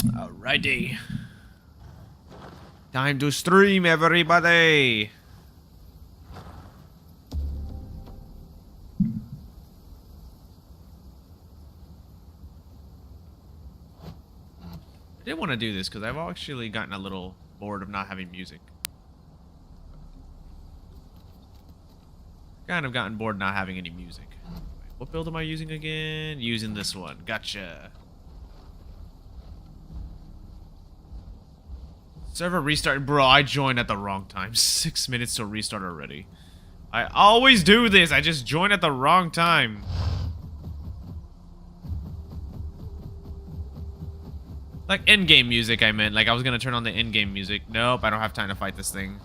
Alrighty. Time to stream, everybody. I did want to do this because I've actually gotten a little bored of not having music. Kind of gotten bored not having any music. What build am I using again? Using this one. Gotcha. Server restart. Bro, I joined at the wrong time. 6 minutes to restart already. I always do this. I just join at the wrong time. Like in-game music, I meant. Like I was gonna turn on the in-game music. Nope, I don't have time to fight this thing.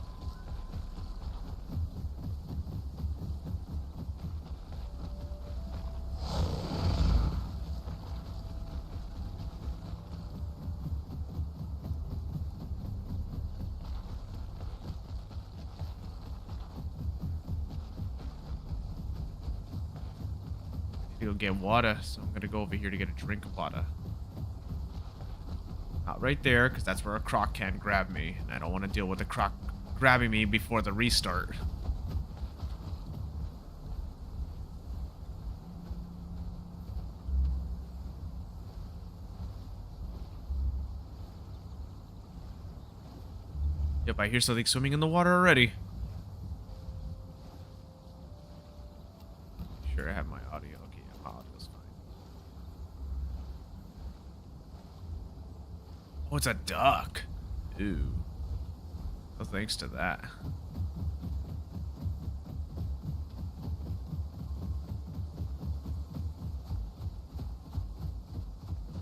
Go get water, so I'm gonna go over here to get a drink of water. Not right there, because that's where a croc can grab me, and I don't want to deal with the croc grabbing me before the restart. Yep, I hear something swimming in the water already. Sure, I have my audio. Okay, yeah, my audio's fine. Oh, it's a duck. Ooh. Oh, thanks to that.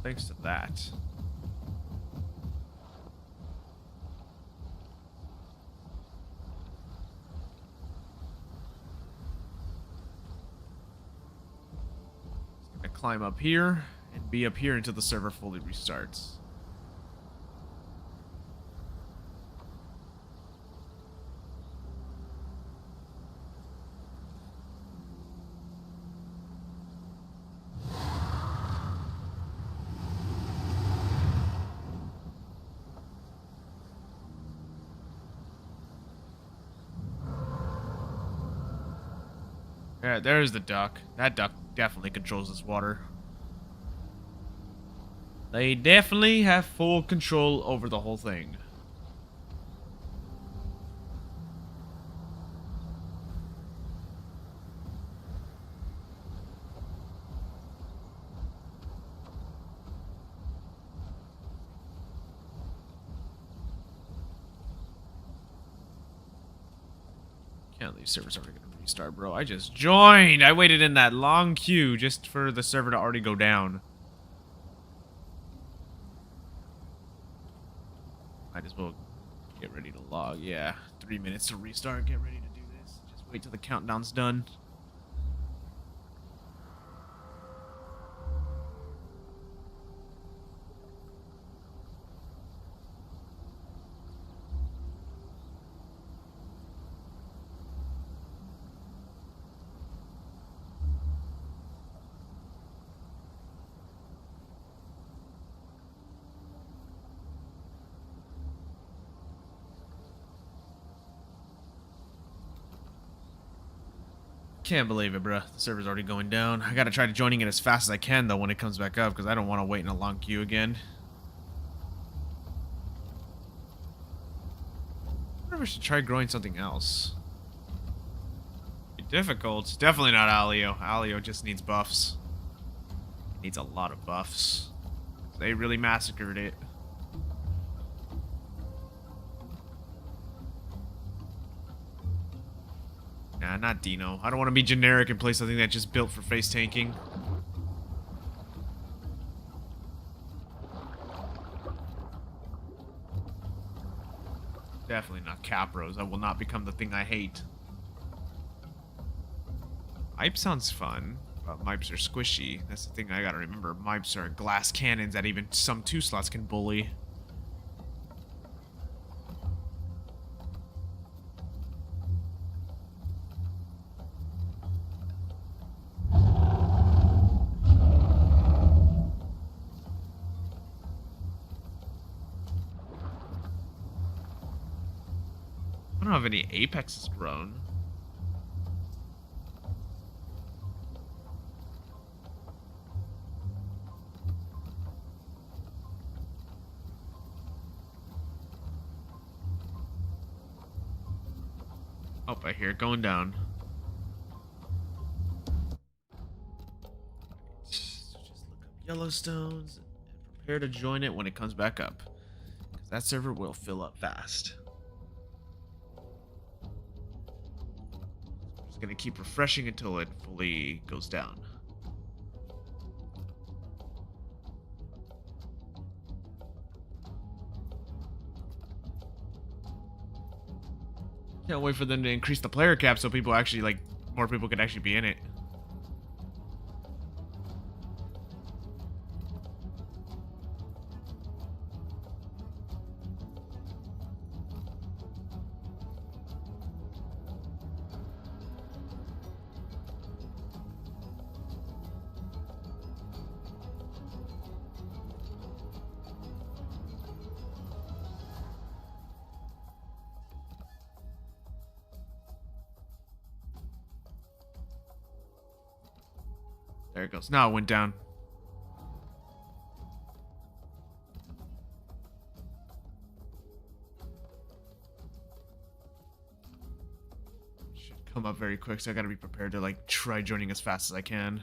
Thanks to that. Climb up here and be up here until the server fully restarts. Yeah, there's the duck. That duck definitely controls this water. They definitely have full control over the whole thing. Can't leave servers already gonna restart, bro. I just joined. I waited in that long queue just for the server to already go down. Might as well get ready to log. Yeah, 3 minutes to restart. Get ready to do this. Just wait till the countdown's done. Can't believe it, bruh. The server's already going down. I gotta try to joining it as fast as I can, though, when it comes back up, because I don't want to wait in a long queue again. I wonder if I should try growing something else. Be difficult. It's definitely not Alio. Alio just needs buffs. It needs a lot of buffs. They really massacred it. Nah, not Dino. I don't want to be generic and play something that's just built for face tanking. Definitely not Capros. That will not become the thing I hate. Mipe sounds fun, but Mipes are squishy. That's the thing I gotta remember. Mipes are glass cannons that even some 2-slots can bully. have any apexes grown. Oh, I hear it going down. Just look up Yellowstones and prepare to join it when it comes back up. Because that server will fill up fast. I'm just going to keep refreshing until it fully goes down. Can't wait for them to increase the player cap so people actually, like, more people could actually be in it. There it goes. Now it went down. Should come up very quick, so I gotta be prepared to, like, try joining as fast as I can.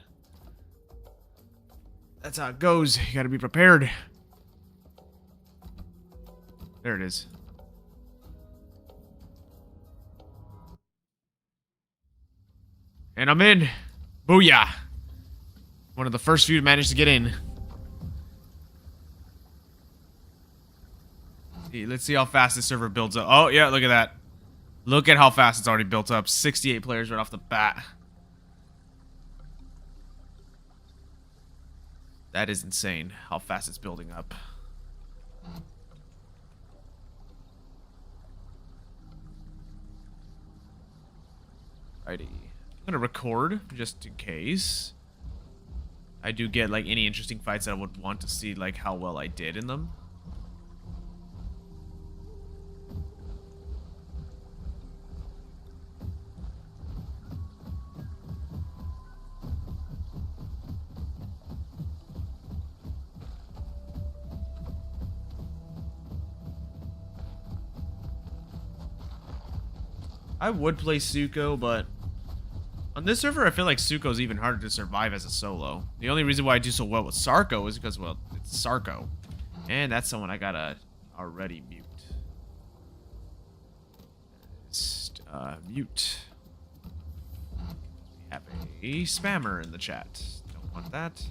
That's how it goes. You gotta be prepared. There it is. And I'm in. Booyah. One of the first few to manage to get in. Let's see how fast this server builds up. Oh, yeah, look at that. Look at how fast it's already built up. 68 players right off the bat. That is insane, how fast it's building up. Righty. I'm gonna record, just in case I do get, like, any interesting fights that I would want to see, like, how well I did in them. I would play Suko, but on this server, I feel like Suko's even harder to survive as a solo. The only reason why I do so well with Sarko is because, well, it's Sarko. And that's someone I gotta already mute. Just, mute. We have a spammer in the chat. Don't want that.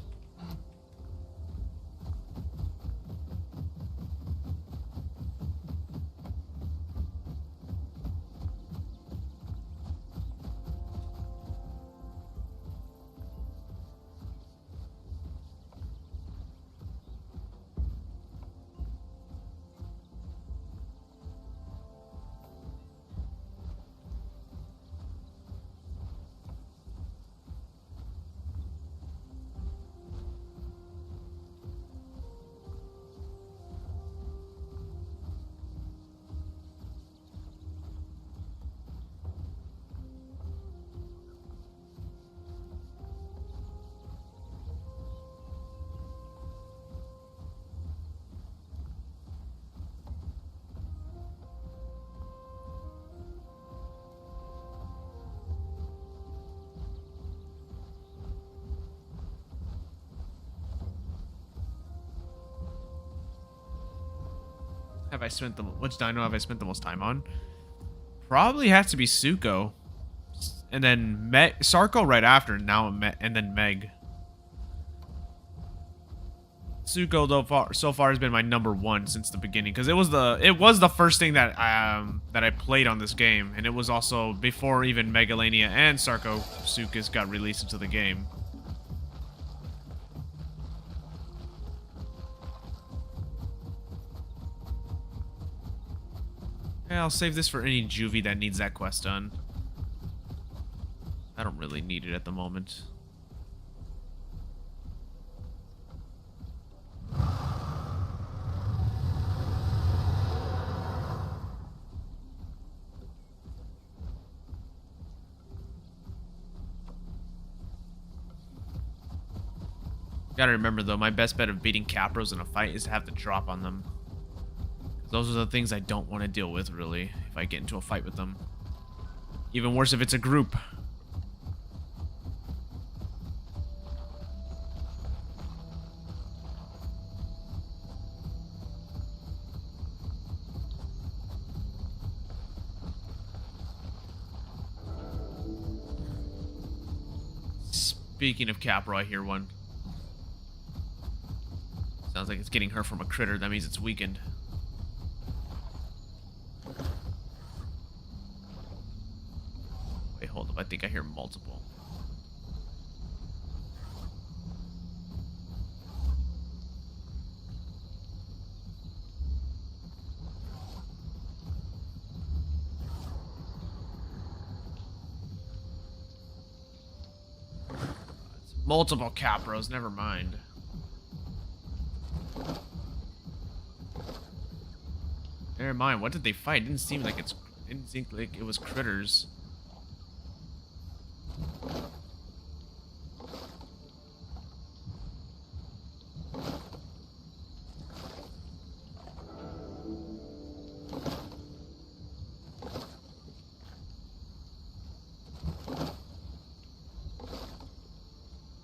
Have I spent the which dino have I spent the most time on? Probably has to be Suko, and then Sarko right after. Now and then Meg. Suko though so far has been my #1 since the beginning because it was the first thing that I played on this game, and it was also before even Megalania and Sarcosuchus got released into the game. Yeah, I'll save this for any juvie that needs that quest done. I don't really need it at the moment. Gotta remember though, my best bet of beating Capros in a fight is to have the drop on them. Those are the things I don't want to deal with, really, if I get into a fight with them. Even worse if it's a group. Speaking of Capro, I hear one. Sounds like it's getting her from a critter. That means it's weakened. Wait, hold up. I think I hear multiple. It's multiple Capros. Never mind. Never mind. What did they fight? It didn't seem like it was critters.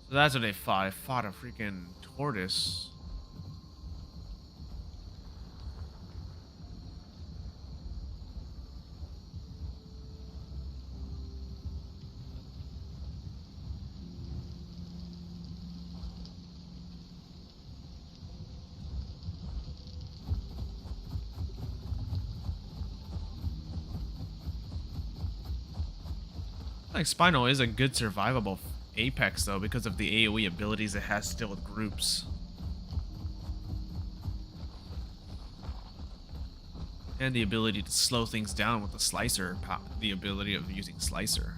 So that's what they fought. I fought a freaking tortoise. Like Spinal is a good survivable Apex though because of the AoE abilities it has to deal with groups. And the ability to slow things down with the Slicer, the ability of using Slicer.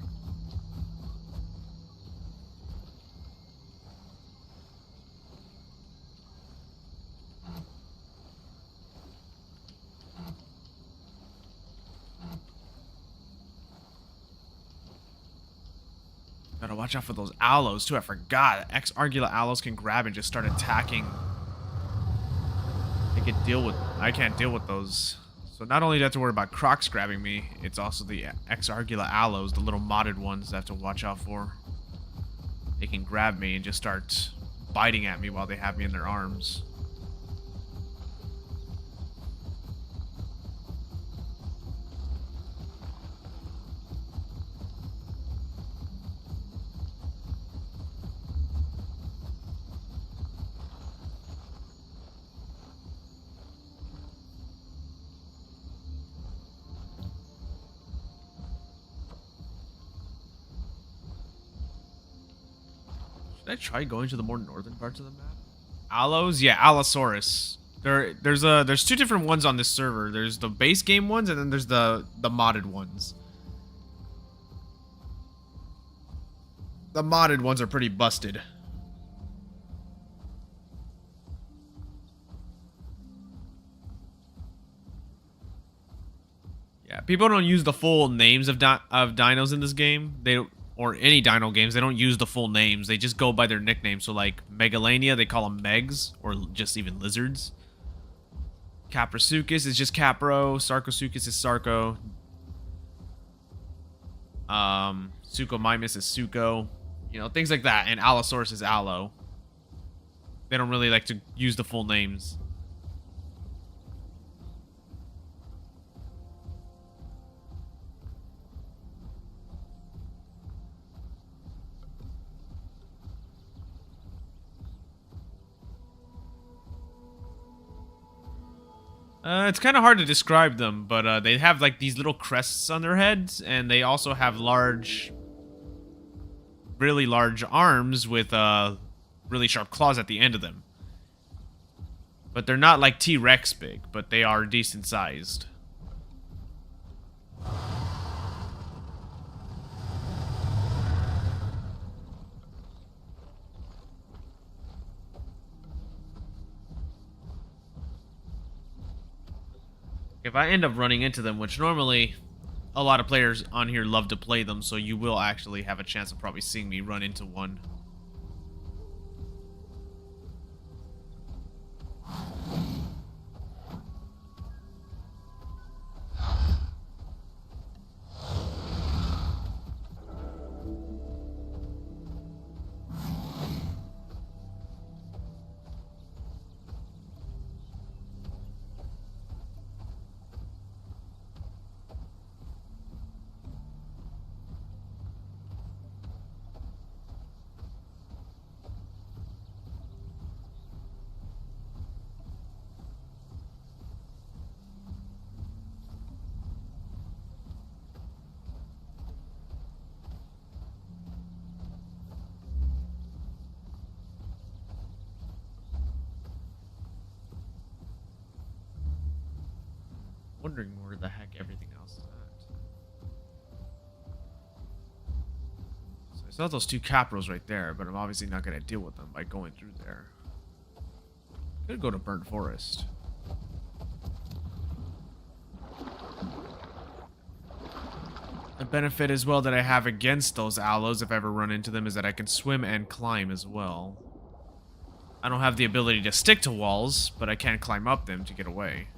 Gotta watch out for those aloes too. I forgot. X-Argula aloes can grab and just start attacking. I can't deal with those. So not only do I have to worry about Crocs grabbing me, it's also the X-Argula aloes, the little modded ones that I have to watch out for. They can grab me and just start biting at me while they have me in their arms. Should I try going to the more northern parts of the map? Aloes? Yeah, Allosaurus. There's two different ones on this server. There's the base game ones and then there's the modded ones. The modded ones are pretty busted. Yeah, people don't use the full names of dinos in this game. They don't, or any dino games, they don't use the full names. They just go by their nicknames. So like Megalania, they call them Megs, or just even lizards. Caprosuchus is just Capro. Sarcosuchus is Sarco. Suchomimus is Sucho. You know, things like that. And Allosaurus is Allo. They don't really like to use the full names. It's kind of hard to describe them, but they have like these little crests on their heads, and they also have really large arms with really sharp claws at the end of them. But they're not like T-Rex big, but they are decent sized. If I end up running into them, which normally a lot of players on here love to play them, so you will actually have a chance of probably seeing me run into one. wondering where the heck everything else is at. So I saw those two capros right there, but I'm obviously not going to deal with them by going through there. Could go to Burnt Forest. The benefit as well that I have against those aloes, if I ever run into them, is that I can swim and climb as well. I don't have the ability to stick to walls, but I can climb up them to get away.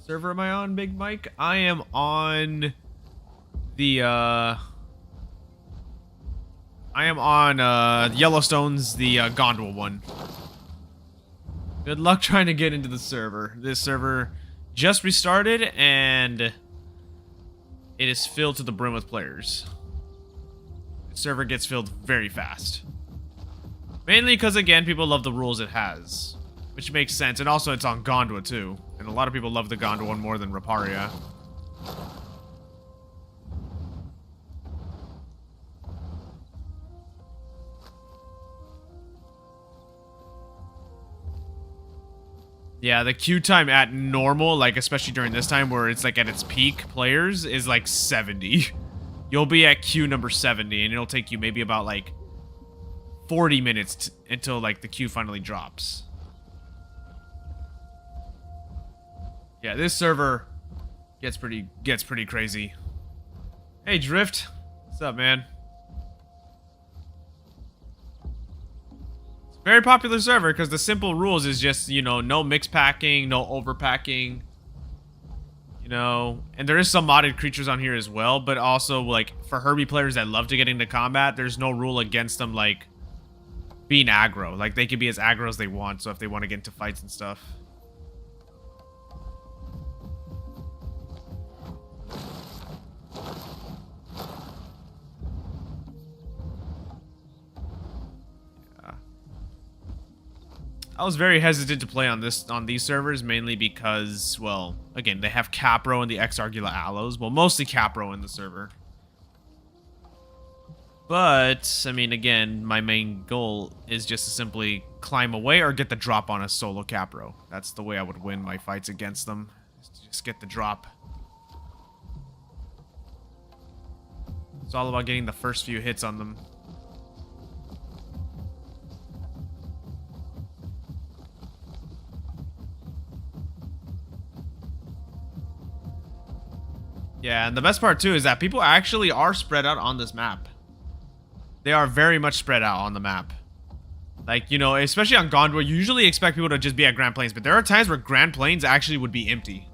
Server am I on, Big Mike? I am on the I am on Yellowstone's the Gondwa one. Good luck trying to get into the server. This server just restarted and it is filled to the brim with players. The server gets filled very fast. Mainly because, again, people love the rules it has. Which makes sense. And also it's on Gondwa too. And a lot of people love the Gondwa one more than Riparia. Yeah, the queue time at normal, like especially during this time where it's like at its peak players, is like 70. You'll be at queue number 70 and it'll take you maybe about like 40 minutes until like the queue finally drops. Yeah, this server gets pretty crazy. Hey Drift, what's up, man? It's a very popular server because the simple rules is just, you know, no mix packing, no overpacking. You know, and there is some modded creatures on here as well, but also like for Herbie players that love to get into combat, there's no rule against them like being aggro. Like they can be as aggro as they want, so if they want to get into fights and stuff. I was very hesitant to play on these servers, mainly because, well, again, they have Capro and the Exargula Aloes. Well, mostly Capro in the server. But, I mean, again, my main goal is just to simply climb away or get the drop on a solo Capro. That's the way I would win my fights against them, is to just get the drop. It's all about getting the first few hits on them. Yeah, and the best part too is that people actually are spread out on this map. They are very much spread out on the map. Like, you know, especially on Gondwa, you usually expect people to just be at Grand Plains, but there are times where Grand Plains actually would be empty.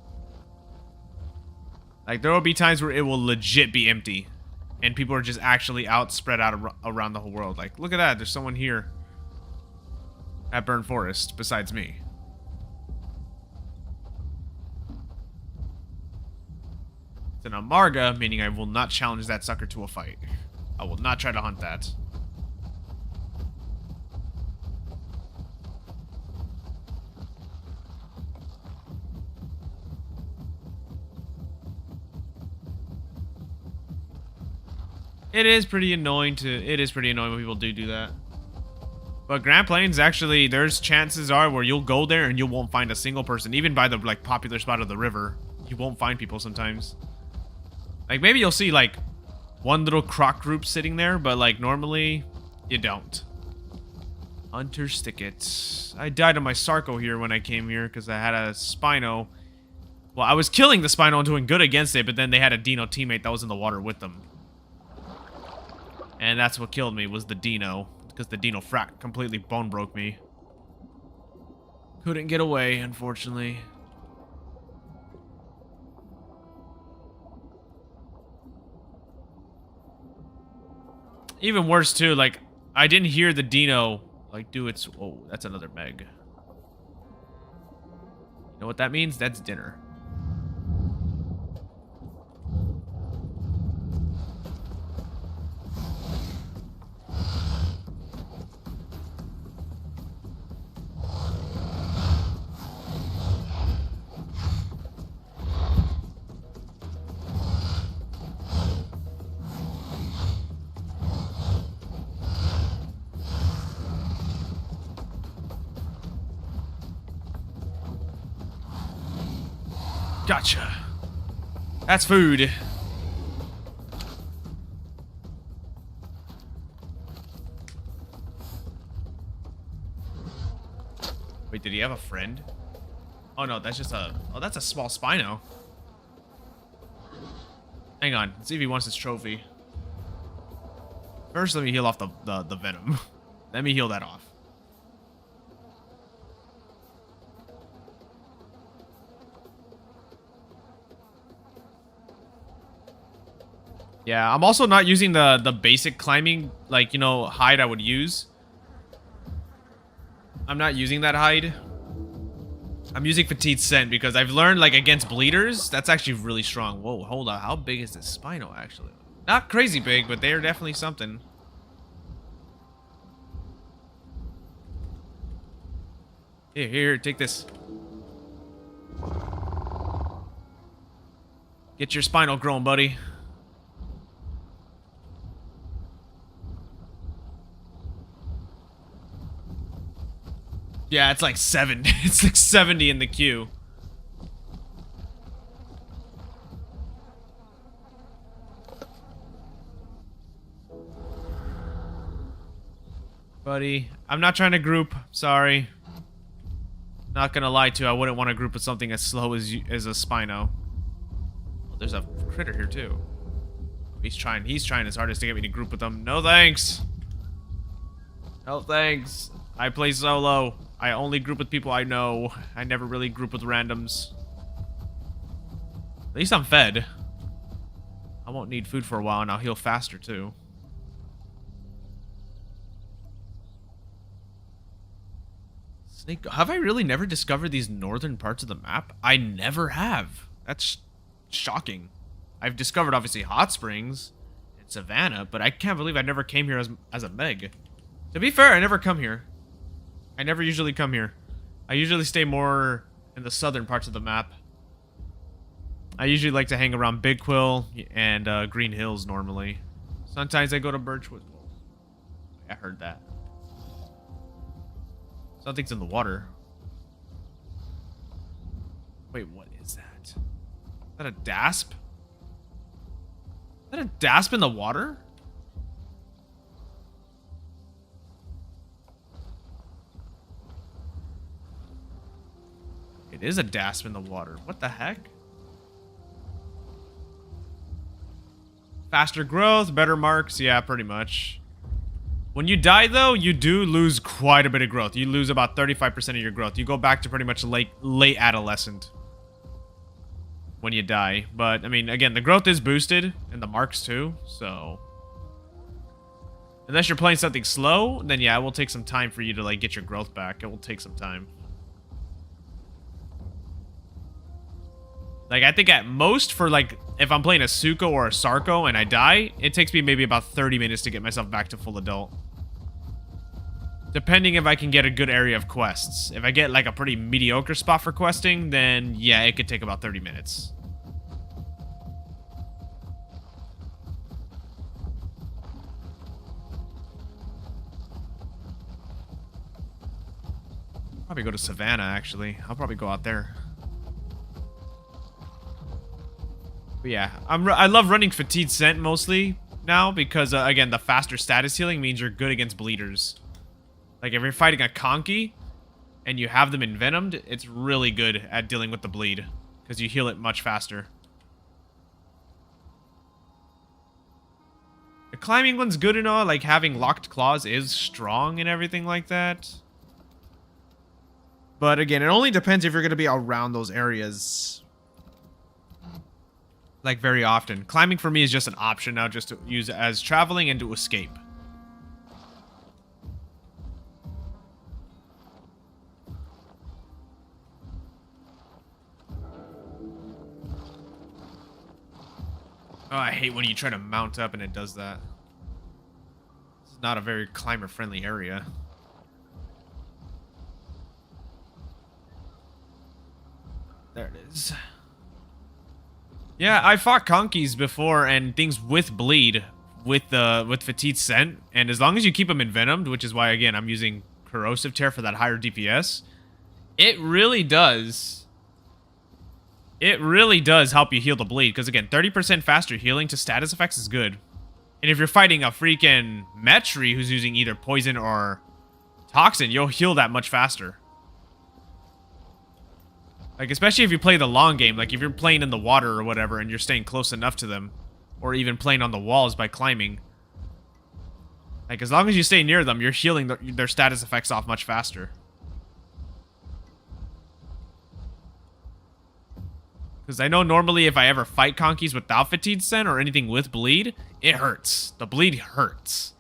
Like, there will be times where it will legit be empty. And people are just actually out, spread out around the whole world. Like, look at that, there's someone here at Burnt Forest besides me. It's an Amarga, meaning I will not challenge that sucker to a fight. I will not try to hunt that. It is pretty annoying when people do that. But Grand Plains, actually, there's chances are where you'll go there and you won't find a single person. Even by the, like, popular spot of the river, you won't find people sometimes. Like, maybe you'll see, like, one little croc group sitting there, but, like, normally, you don't. Hunter Stickit. I died on my Sarco here when I came here, because I had a Spino. Well, I was killing the Spino and doing good against it, but then they had a Dino teammate that was in the water with them. And that's what killed me, was the Dino. Because the Dino frack completely bone broke me. Couldn't get away, unfortunately. Even worse, too, like, I didn't hear the Dino, like, do its... Oh, that's another Meg. You know what that means? That's dinner. Gotcha. That's food. Wait, did he have a friend? Oh no, that's just a... Oh, that's a small Spino. Hang on, let's see if he wants his trophy. First, let me heal off the venom. Let me heal that off. Yeah, I'm also not using the basic climbing, like, you know, hide I would use. I'm not using that hide. I'm using Fatigued Scent because I've learned, like, against bleeders, that's actually really strong. Whoa, hold on. How big is this Spino, actually? Not crazy big, but they're definitely something. Here, take this. Get your Spino grown, buddy. Yeah, it's like 7. It's like 70 in the queue. Buddy, I'm not trying to group. Sorry. Not gonna lie to you, I wouldn't want to group with something as slow as a Spino. Oh, there's a critter here too. He's trying his hardest to get me to group with them. No thanks. No thanks. I play solo. I only group with people I know. I never really group with randoms. At least I'm fed. I won't need food for a while and I'll heal faster too. Snake, have I really never discovered these northern parts of the map? I never have. That's shocking. I've discovered obviously hot springs and Savannah, but I can't believe I never came here as a Meg. To be fair, I never come here. I never usually come here. I usually stay more in the southern parts of the map. I usually like to hang around Big Quill and Green Hills normally. Sometimes I go to Birchwood. I heard that. Something's in the water. Wait, what is that? Is that a dasp? Is that a dasp in the water? It is a dasp in the water. What the heck? Faster growth, better marks. Yeah, pretty much. When you die, though, you do lose quite a bit of growth. You lose about 35% of your growth. You go back to pretty much late adolescent when you die. But, I mean, again, the growth is boosted, and the marks too, so... Unless you're playing something slow, then yeah, it will take some time for you to, like, get your growth back. It will take some time. Like, I think at most for, like, if I'm playing a Suko or a Sarco and I die, it takes me maybe about 30 minutes to get myself back to full adult. Depending if I can get a good area of quests. If I get, like, a pretty mediocre spot for questing, then, yeah, it could take about 30 minutes. Probably go to Savannah, actually. I'll probably go out there. But yeah, I love running Fatigued Scent mostly now because, again, the faster status healing means you're good against bleeders. Like, if you're fighting a Conky and you have them envenomed, it's really good at dealing with the bleed because you heal it much faster. The climbing one's good and all, like having locked claws is strong and everything like that. But again, it only depends if you're going to be around those areas. Like, very often. Climbing for me is just an option now, just to use it as traveling and to escape. Oh, I hate when you try to mount up and it does that. This is not a very climber-friendly area. There it is. Yeah, I fought conkeys before and things with bleed with Fatigued Scent, and as long as you keep them envenomed, which is why again I'm using Corrosive Tear for that higher DPS, it really does. It really does help you heal the bleed, because again, 30% faster healing to status effects is good. And if you're fighting a freaking Metri who's using either poison or toxin, you'll heal that much faster. Like, especially if you play the long game, like if you're playing in the water or whatever and you're staying close enough to them, or even playing on the walls by climbing. Like, as long as you stay near them, you're healing their status effects off much faster. Because I know normally if I ever fight conkeys without Fatigued Scent or anything with bleed, it hurts. The bleed hurts.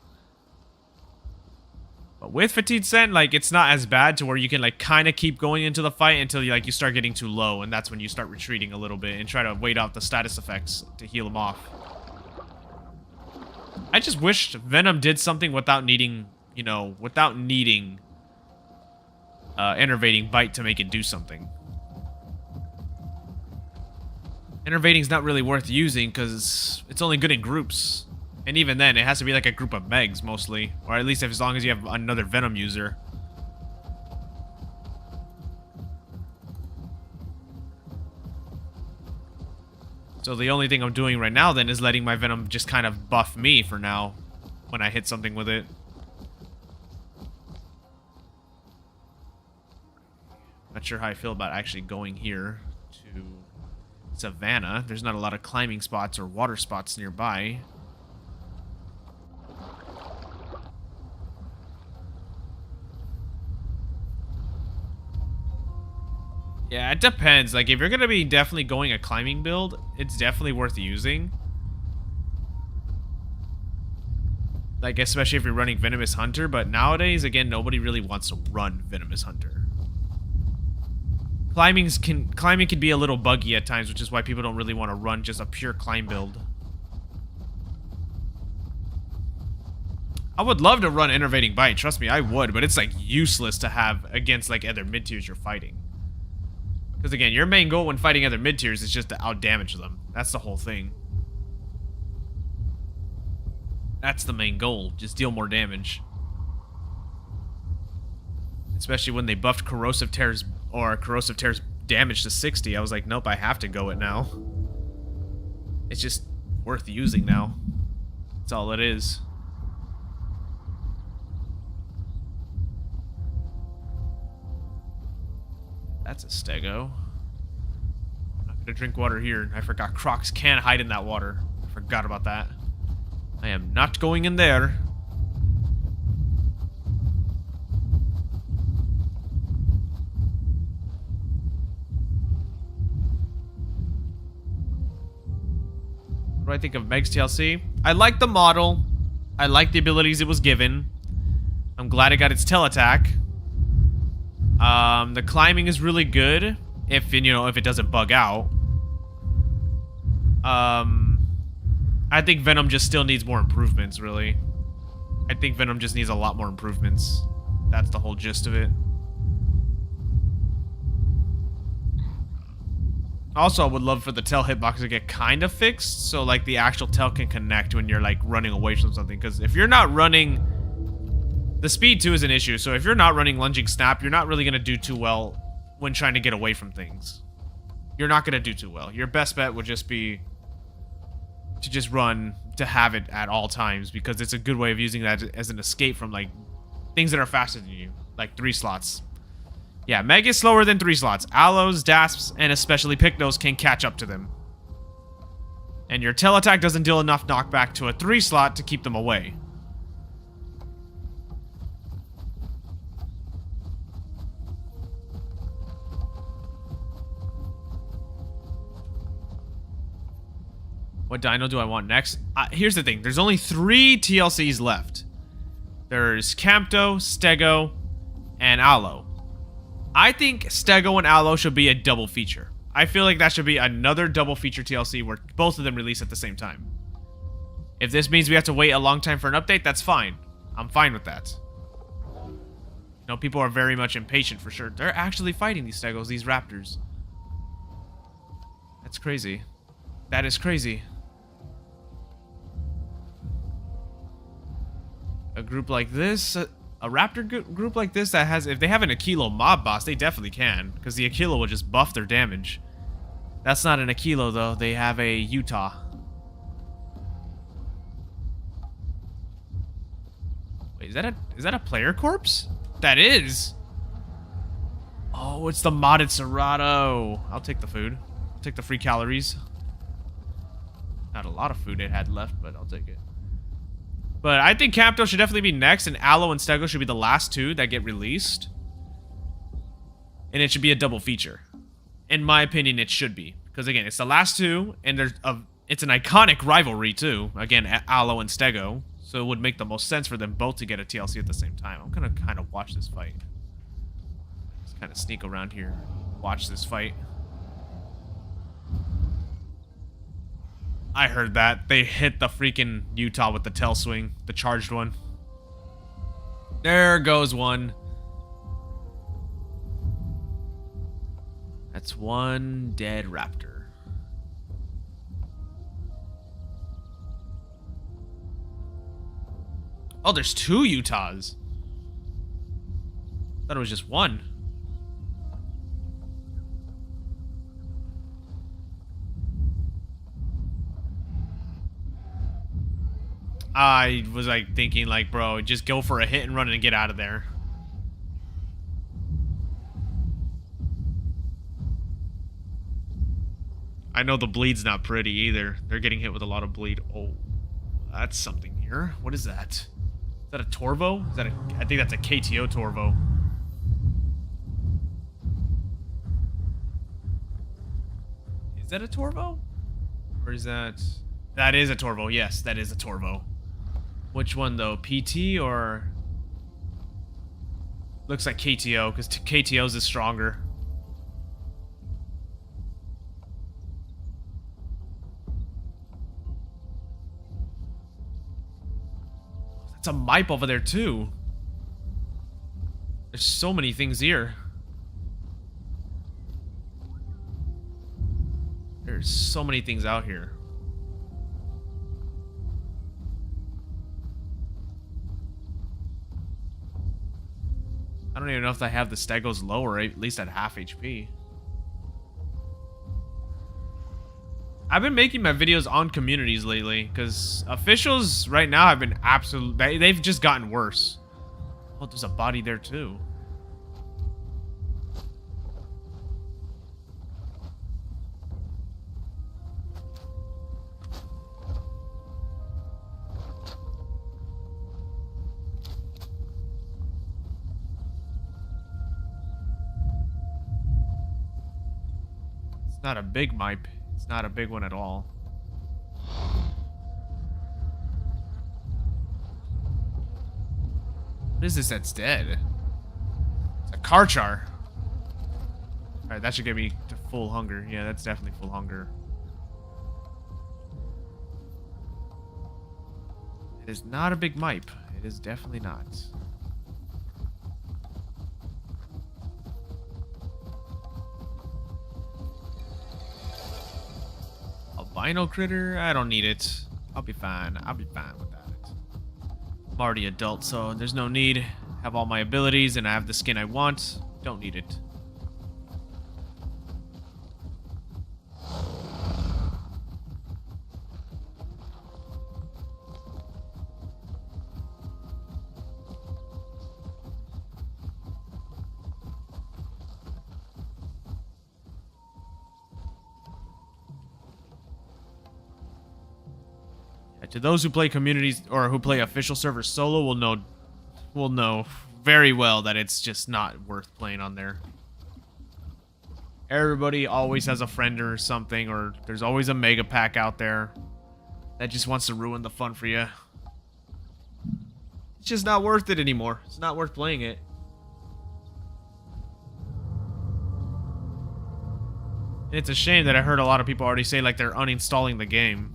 But with Fatigued Scent, like, it's not as bad to where you can, like, kind of keep going into the fight until you, like, you start getting too low, and that's when you start retreating a little bit and try to wait out the status effects to heal them off. I just wished Venom did something without needing, you know, Enervating Bite to make it do something. Enervating's not really worth using because it's only good in groups. And even then, it has to be like a group of Megs mostly. Or at least as long as you have another Venom user. So the only thing I'm doing right now then is letting my Venom just kind of buff me for now. When I hit something with it. Not sure how I feel about actually going here to Savannah. There's not a lot of climbing spots or water spots nearby. Yeah, it depends. Like, if you're going to be definitely going a climbing build, it's definitely worth using. Like, especially if you're running Venomous Hunter, but nowadays, again, nobody really wants to run Venomous Hunter. Climbing can be a little buggy at times, which is why people don't really want to run just a pure climb build. I would love to run Enervating Bite, trust me, I would, but it's like useless to have against like other mid-tiers you're fighting. Because again, your main goal when fighting other mid-tiers is just to out-damage them. That's the whole thing. That's the main goal, just deal more damage. Especially when they buffed Corrosive Tear's damage to 60. I was like, nope, I have to go it now. It's just worth using now. That's all it is. That's a Stego. I'm not gonna drink water here. I forgot Crocs can hide in that water. I forgot about that. I am not going in there. What do I think of Meg's TLC? I like the model. I like the abilities it was given. I'm glad it got its tail attack. The climbing is really good if it doesn't bug out. I think Venom just still needs more improvements, really. I think Venom just needs a lot more improvements. That's the whole gist of it. Also, I would love for the tail hitbox to get kind of fixed, so like the actual tail can connect when you're like running away from something. Because if you're not running, the speed too is an issue. So if you're not running Lunging Snap, you're not really gonna do too well when trying to get away from things. You're not gonna do too well. Your best bet would just be to just run to have it at all times, because it's a good way of using that as an escape from like things that are faster than you, like 3 slots. Yeah, Meg is slower than 3 slots. Aloes, Dasps, and especially Pycnos can catch up to them. And your tail attack doesn't deal enough knockback to a 3 slot to keep them away. What dino do I want next? Here's the thing. There's only 3 TLCs left. There's Campto, Stego, and Aloe. I think Stego and Aloe should be a double feature. I feel like that should be another double feature TLC where both of them release at the same time. If this means we have to wait a long time for an update, that's fine. I'm fine with that. You know, people are very much impatient for sure. They're actually fighting these stegos, these raptors. That's crazy. That is crazy. A group like this, a raptor group like this that has, if they have an Aquilo mob boss, they definitely can, because the Aquilo will just buff their damage. That's not an Aquilo though, they have a Utah. Wait, is that a player corpse? That is! Oh, it's the modded Serato. I'll take the food. I'll take the free calories. Not a lot of food it had left, but I'll take it. But I think Campto should definitely be next, and Aloe and Stego should be the last two that get released. And it should be a double feature. In my opinion, it should be. Because again, it's the last two, and it's an iconic rivalry too. Again, Aloe and Stego. So it would make the most sense for them both to get a TLC at the same time. I'm gonna kind of watch this fight. Just kind of sneak around here, watch this fight. I heard that. They hit the freaking Utah with the tail swing, the charged one. There goes one. That's one dead raptor. Oh, there's two Utahs. Thought it was just one. I was like thinking like, bro, just go for a hit and run and get out of there. I know the bleed's not pretty either. They're getting hit with a lot of bleed. Oh, that's something here. What is that? Is that a Torvo? Is that I think that's a KTO Torvo. Is that a Torvo? Or is that... That is a Torvo. Yes, that is a Torvo. Which one though? PT or... Looks like KTO, because KTO's is stronger. That's a Mipe over there too. There's so many things here. There's so many things out here. I don't even know if I have the Stegos lower, at least at half HP. I've been making my videos on communities lately, because officials right now have been they've just gotten worse. Oh, there's a body there too. It's not a big Mipe. It's not a big one at all. What is this that's dead? It's a Karchar. Alright, that should get me to full hunger. Yeah, that's definitely full hunger. It is not a big Mipe. It is definitely not. Albino critter? I don't need it. I'll be fine. I'll be fine with that. I'm already adult, so there's no need. Have all my abilities and I have the skin I want. Don't need it. To those who play communities or who play official servers solo will know very well that it's just not worth playing on there. Everybody always has a friend or something, or there's always a mega pack out there that just wants to ruin the fun for you. It's just not worth it anymore. It's not worth playing it. And it's a shame that I heard a lot of people already say like they're uninstalling the game.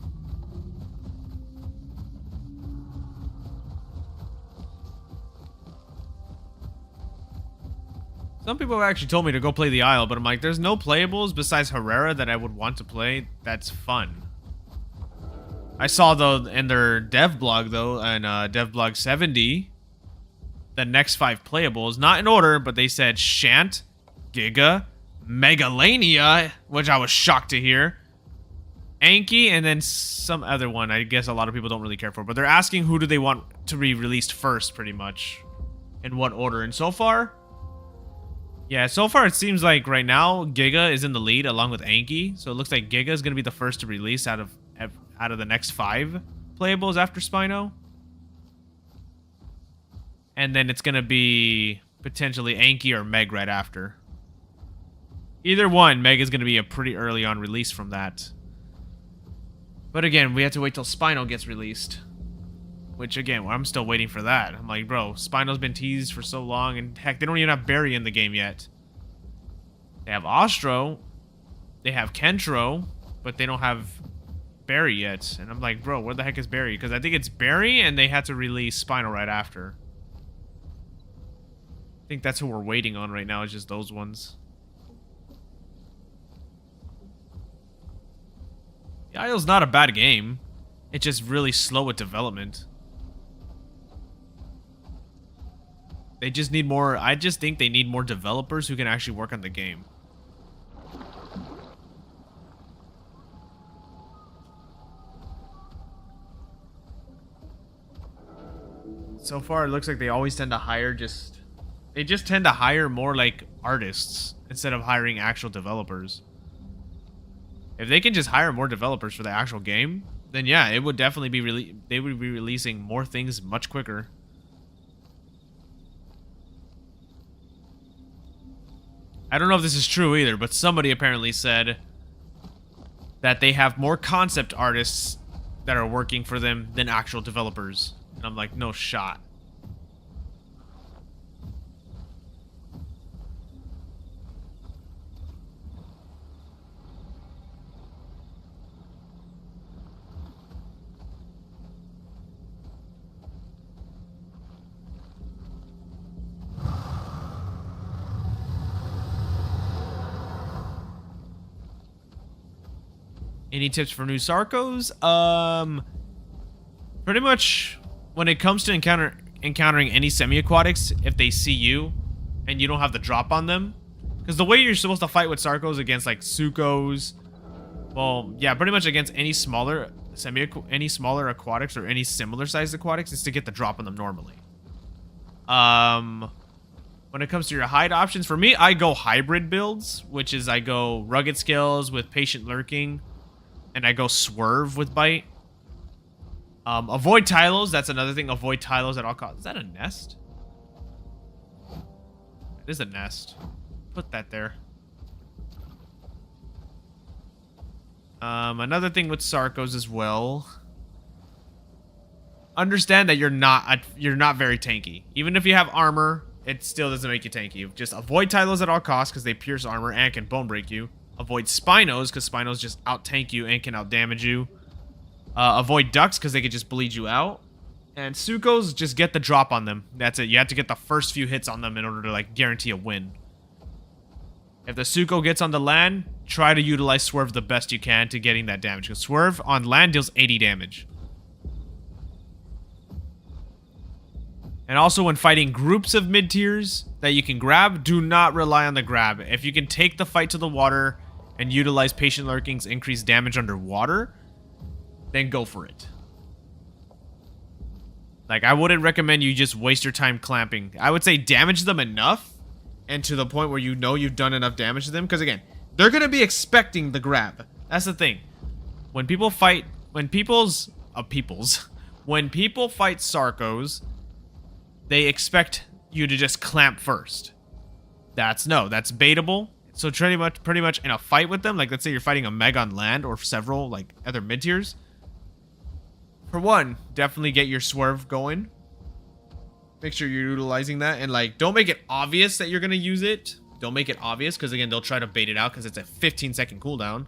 Some people have actually told me to go play the Isle, but I'm like, there's no playables besides Herrera that I would want to play that's fun. I saw though in their dev blog though, and dev blog 70, the next 5 playables, not in order, but they said Shant, Giga, Megalania, which I was shocked to hear, Anki, and then some other one I guess a lot of people don't really care for, but they're asking who do they want to be released first, pretty much, in what order. And so far, yeah, so far it seems like right now Giga is in the lead along with Anki, so it looks like Giga is going to be the first to release out of the next 5 playables after Spino. And then it's going to be potentially Anki or Meg right after. Either one, Meg is going to be a pretty early on release from that. But again, we have to wait till Spino gets released. Which again, I'm still waiting for that. I'm like, bro, Spino's been teased for so long, and heck, they don't even have Barry in the game yet. They have Ostro, they have Kentro, but they don't have Barry yet. And I'm like, bro, where the heck is Barry? Because I think it's Barry, and they had to release Spino right after. I think that's who we're waiting on right now, is just those ones. The Isle's not a bad game. It's just really slow with development. They just need more... I just think they need more developers who can actually work on the game. So far, it looks like they always tend to hire just... They just tend to hire more, like, artists instead of hiring actual developers. If they can just hire more developers for the actual game, then yeah, it would definitely be they would be releasing more things much quicker. I don't know if this is true either, but somebody apparently said that they have more concept artists that are working for them than actual developers. And I'm like, no shot. Any tips for new Sarcos? Pretty much when it comes to encountering any semi-aquatics, if they see you and you don't have the drop on them, because the way you're supposed to fight with Sarcos against like Sukos, well, yeah, pretty much against any smaller aquatics or any similar sized aquatics is to get the drop on them normally. When it comes to your hide options, for me, I go hybrid builds, which is I go rugged skills with patient lurking, and I go swerve with bite. Avoid Tylos, that's another thing. Avoid Tylos at all costs. Is that a nest? It is a nest. Put that there. Another thing with Sarcos as well. Understand that you're not very tanky. Even if you have armor, it still doesn't make you tanky. Just avoid Tylos at all costs because they pierce armor and can bone break you. Avoid Spinos because Spinos just out tank you and can out damage you. Avoid Ducks because they can just bleed you out. And Sukos, just get the drop on them. That's it. You have to get the first few hits on them in order to like guarantee a win. If the Suko gets on the land, try to utilize Swerve the best you can to getting that damage. Because Swerve on land deals 80 damage. And also when fighting groups of mid-tiers that you can grab, do not rely on the grab. If you can take the fight to the water and utilize Patient Lurking's increased damage underwater, then go for it. Like, I wouldn't recommend you just waste your time clamping. I would say damage them enough and to the point where you know you've done enough damage to them. Because again, they're going to be expecting the grab. That's the thing. When people fight, when people fight Sarcos, they expect you to just clamp first. That's baitable. So pretty much in a fight with them, like let's say you're fighting a Meg on land or several like other mid-tiers. For one, definitely get your swerve going. Make sure you're utilizing that and like don't make it obvious that you're gonna use it. Don't make it obvious, because again, they'll try to bait it out because it's a 15-second cooldown.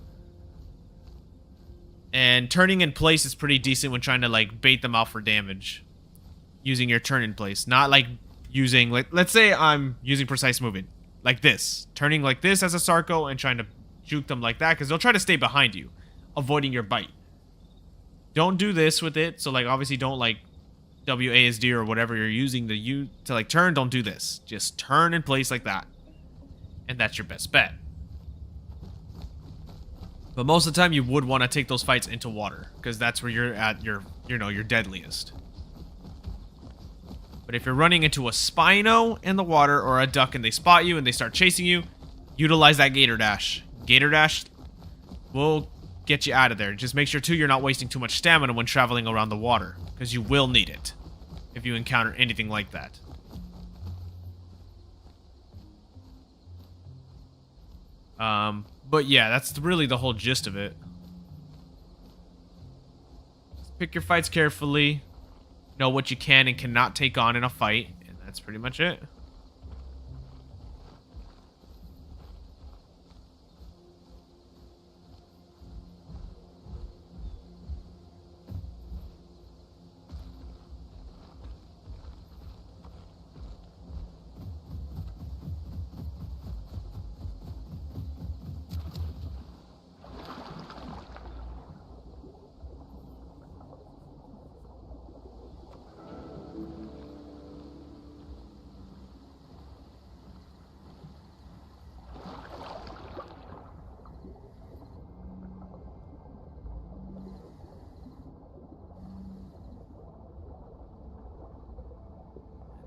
And turning in place is pretty decent when trying to, like, bait them out for damage. Using your turn in place. Not, like, using, like, let's say I'm using precise movement. Like this. Turning like this as a Sarco and trying to juke them like that, because they'll try to stay behind you. Avoiding your bite. Don't do this with it. So, like, obviously don't, like, WASD or whatever you're using to like, turn. Don't do this. Just turn in place like that. And that's your best bet. But most of the time, you would want to take those fights into water, because that's where you're at your, you know, your deadliest. But if you're running into a Spino in the water or a duck and they spot you and they start chasing you, utilize that Gator Dash. Gator Dash will get you out of there. Just make sure, too, you're not wasting too much stamina when traveling around the water, because you will need it if you encounter anything like that. But yeah, that's really the whole gist of it. Just pick your fights carefully. Know what you can and cannot take on in a fight. And that's pretty much it.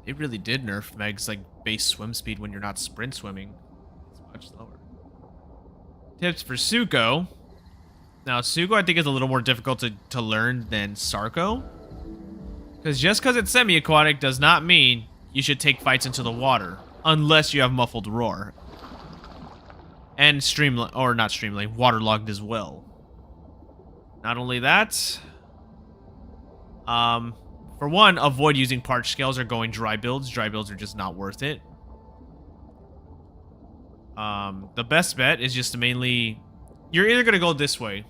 It really did nerf Meg's like base swim speed when you're not sprint swimming. It's much slower. Tips for Suko. Now, Suko I think is a little more difficult to learn than Sarco. Because just because it's semi-aquatic does not mean you should take fights into the water. Unless you have Muffled Roar. And waterlogged as well. Not only that... For one, avoid using parched scales or going dry builds. Dry builds are just not worth it. The best bet is just to mainly... You're either going to go this way.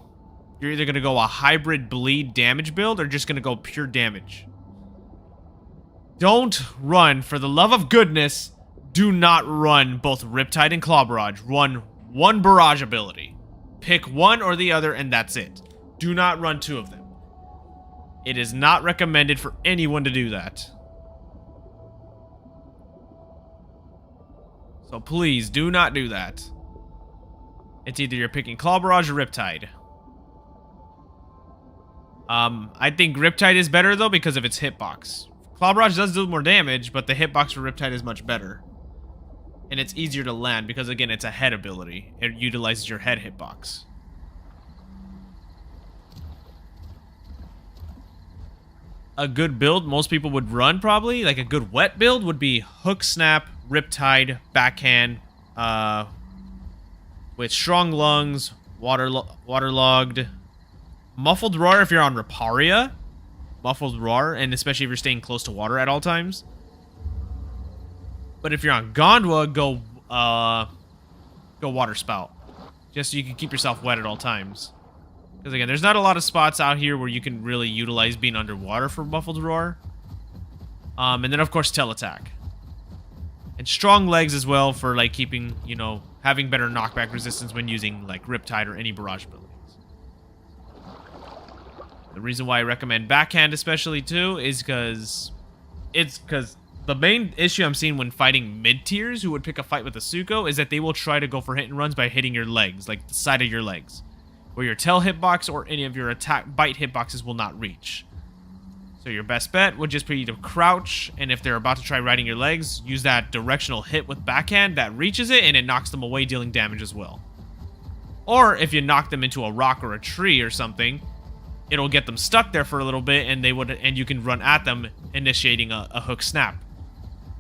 You're either going to go a hybrid bleed damage build or just going to go pure damage. Don't run, for the love of goodness, do not run both Riptide and Claw Barrage. Run one barrage ability. Pick one or the other and that's it. Do not run two of them. It is not recommended for anyone to do that. So please, do not do that. It's either you're picking Claw Barrage or Riptide. I think Riptide is better, though, because of its hitbox. Claw Barrage does do more damage, but the hitbox for Riptide is much better. And it's easier to land, because, again, it's a head ability. It utilizes your head hitbox. A good build most people would run, probably, like a good wet build, would be Hook Snap, Riptide, Backhand, with Strong Lungs, Waterlogged, Muffled Roar if you're on Riparia, Muffled Roar, and especially if you're staying close to water at all times. But if you're on Gondwa, go Water Spout, just so you can keep yourself wet at all times. Because again, there's not a lot of spots out here where you can really utilize being underwater for Muffled Roar. And then of course Tail Attack. And Strong Legs as well for like keeping, you know, having better knockback resistance when using like Riptide or any barrage abilities. The reason why I recommend Backhand especially too is because the main issue I'm seeing when fighting mid-tiers who would pick a fight with a Suko is that they will try to go for hit and runs by hitting your legs, like the side of your legs, where your tail hitbox or any of your bite hitboxes will not reach. So your best bet would just be to crouch, and if they're about to try riding your legs, use that directional hit with Backhand that reaches it and it knocks them away, dealing damage as well. Or if you knock them into a rock or a tree or something, it'll get them stuck there for a little bit, and you can run at them, initiating a hook snap.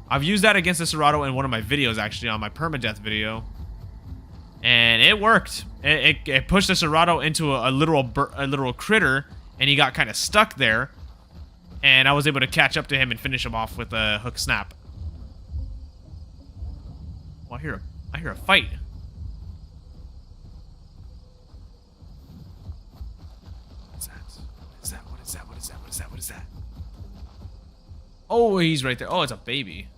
I've used that against the Serato in one of my videos, actually, on my permadeath video. And it worked. It pushed the Serato into a literal critter, and he got kind of stuck there. And I was able to catch up to him and finish him off with a hook snap. Oh, I hear a I hear a fight. What's that? What is that? What is that? What is that? What is that? What is that? Oh, he's right there. Oh, it's a baby.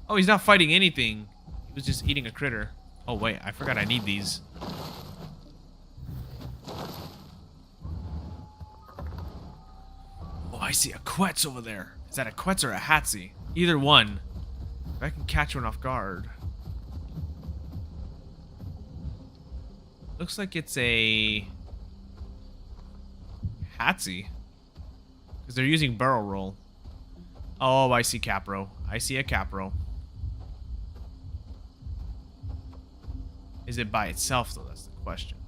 Oh, he's not fighting anything. He was just eating a critter. Oh, wait. I forgot I need these. Oh, I see a Quetz over there. Is that a Quetz or a Hatsi? Either one. If I can catch one off guard. Looks like it's a Hatsi. Because they're using barrel roll. Oh, I see Capro. I see a Capro. Is it by itself, though? That's the question.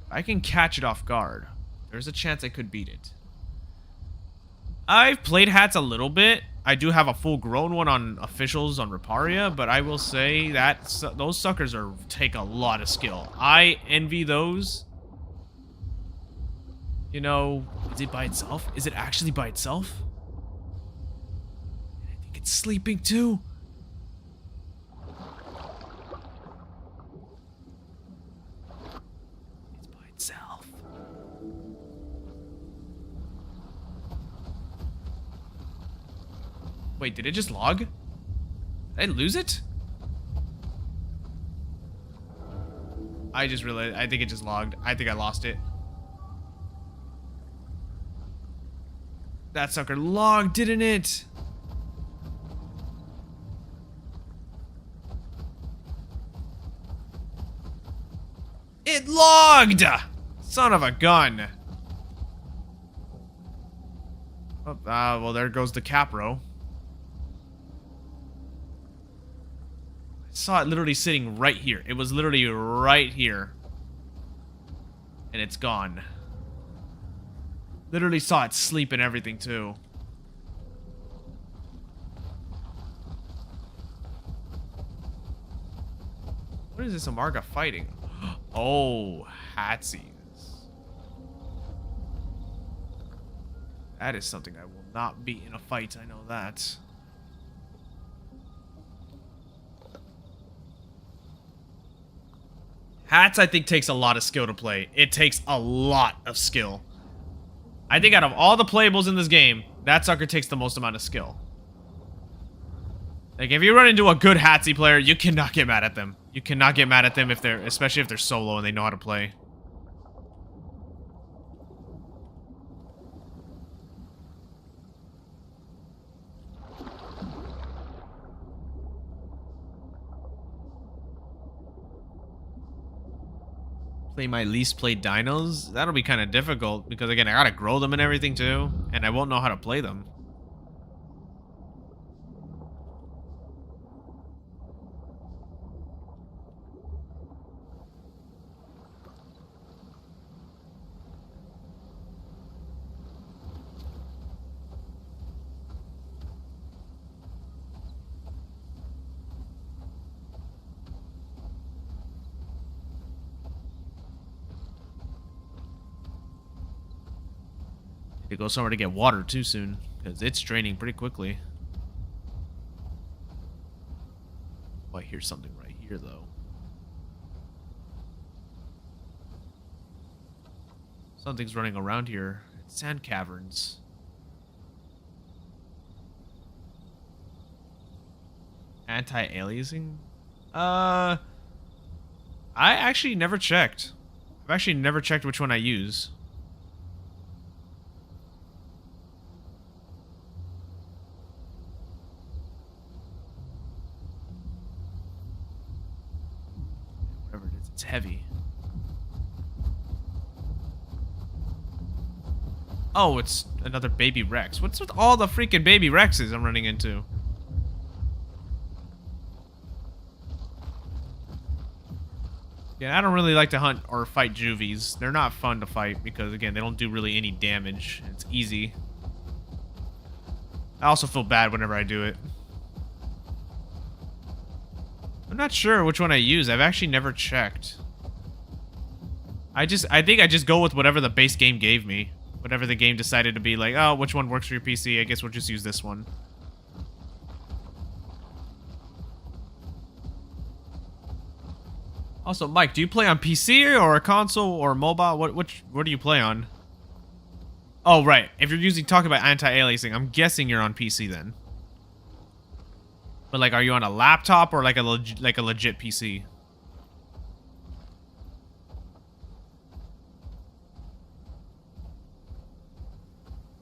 If I can catch it off guard, there's a chance I could beat it. I've played hats a little bit. I do have a full-grown one on officials on Riparia, but I will say that those suckers take a lot of skill. I envy those. You know, is it by itself? Is it actually by itself? I think it's sleeping too. It's by itself. Wait, did it just log? Did I lose it? I just realized, I think it just logged. I think I lost it. That sucker logged, didn't it? It logged! Son of a gun. Oh, well, there goes the Capro. I saw it literally sitting right here. It was literally right here. And it's gone. Literally saw it sleep and everything, too. What is this Amarga fighting? Oh, Hatsis. That is something I will not beat in a fight, I know that. Hats, I think, takes a lot of skill to play. It takes a lot of skill. I think out of all the playables in this game, that sucker takes the most amount of skill. Like, if you run into a good Hatsi player, you cannot get mad at them. You cannot get mad at them if they're, especially if they're solo and they know how to play. Play my least played dinos? That'll be kind of difficult because, again, I gotta grow them and everything too, and I won't know how to play them. To go somewhere to get water too soon, because it's draining pretty quickly. Oh, I hear something right here, though. Something's running around here. Sand caverns. Anti-aliasing? I actually never checked. I've actually never checked which one I use. It's heavy. Oh, it's another baby Rex. What's with all the freaking baby Rexes I'm running into? Yeah, I don't really like to hunt or fight juvies. They're not fun to fight because, again, they don't do really any damage. It's easy. I also feel bad whenever I do it. I'm not sure which one I use. I've actually never checked. I think I just go with whatever the base game gave me. Whatever the game decided to be like, oh, which one works for your PC? I guess we'll just use this one. Also, Mike, do you play on PC or a console or mobile? What do you play on? Oh, right. If you're talking about anti-aliasing, I'm guessing you're on PC then. But like, are you on a laptop or like a legit PC?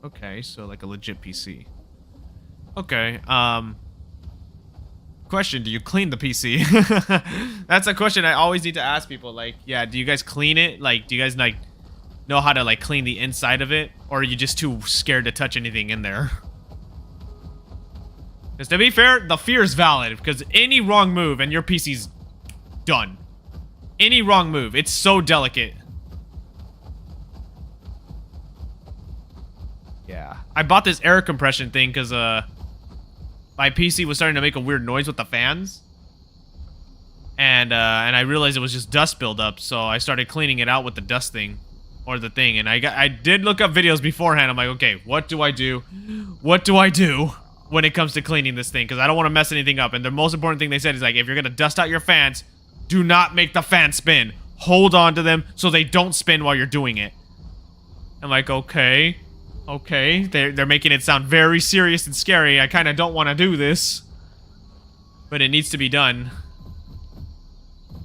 Okay, so like a legit PC. Okay, question, do you clean the PC? That's a question I always need to ask people. Like, yeah, do you guys clean it? Like, do you guys like know how to like clean the inside of it? Or are you just too scared to touch anything in there? Because to be fair, the fear is valid. Because any wrong move and your PC's done. Any wrong move, it's so delicate. Yeah. I bought this air compression thing because, my PC was starting to make a weird noise with the fans. And I realized it was just dust buildup, so I started cleaning it out with the dust thing. Or the thing, and I did look up videos beforehand. I'm like, okay, what do I do? What do I do when it comes to cleaning this thing? Because I don't want to mess anything up. And the most important thing they said is like, if you're going to dust out your fans, do not make the fans spin. Hold on to them so they don't spin while you're doing it. I'm like, okay. Okay, they're making it sound very serious and scary. I kind of don't want to do this. But it needs to be done.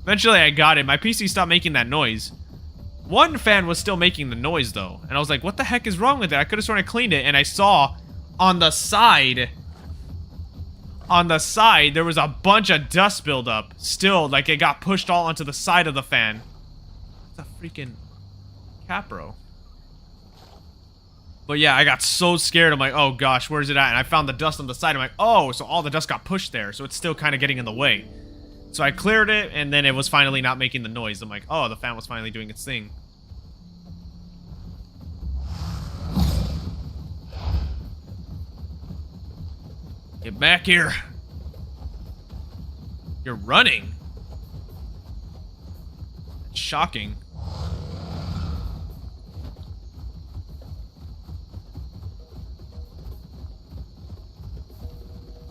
Eventually I got it. My PC stopped making that noise. One fan was still making the noise though. And I was like, what the heck is wrong with it? I could have sworn I cleaned it. And I saw on the side, there was a bunch of dust buildup. Still, like it got pushed all onto the side of the fan. It's a freaking Capro. But yeah, I got so scared. I'm like, oh gosh, where is it at? And I found the dust on the side. I'm like, oh, so all the dust got pushed there. So it's still kind of getting in the way. So I cleared it, and then it was finally not making the noise. I'm like, oh, the fan was finally doing its thing. Get back here. You're running. That's shocking.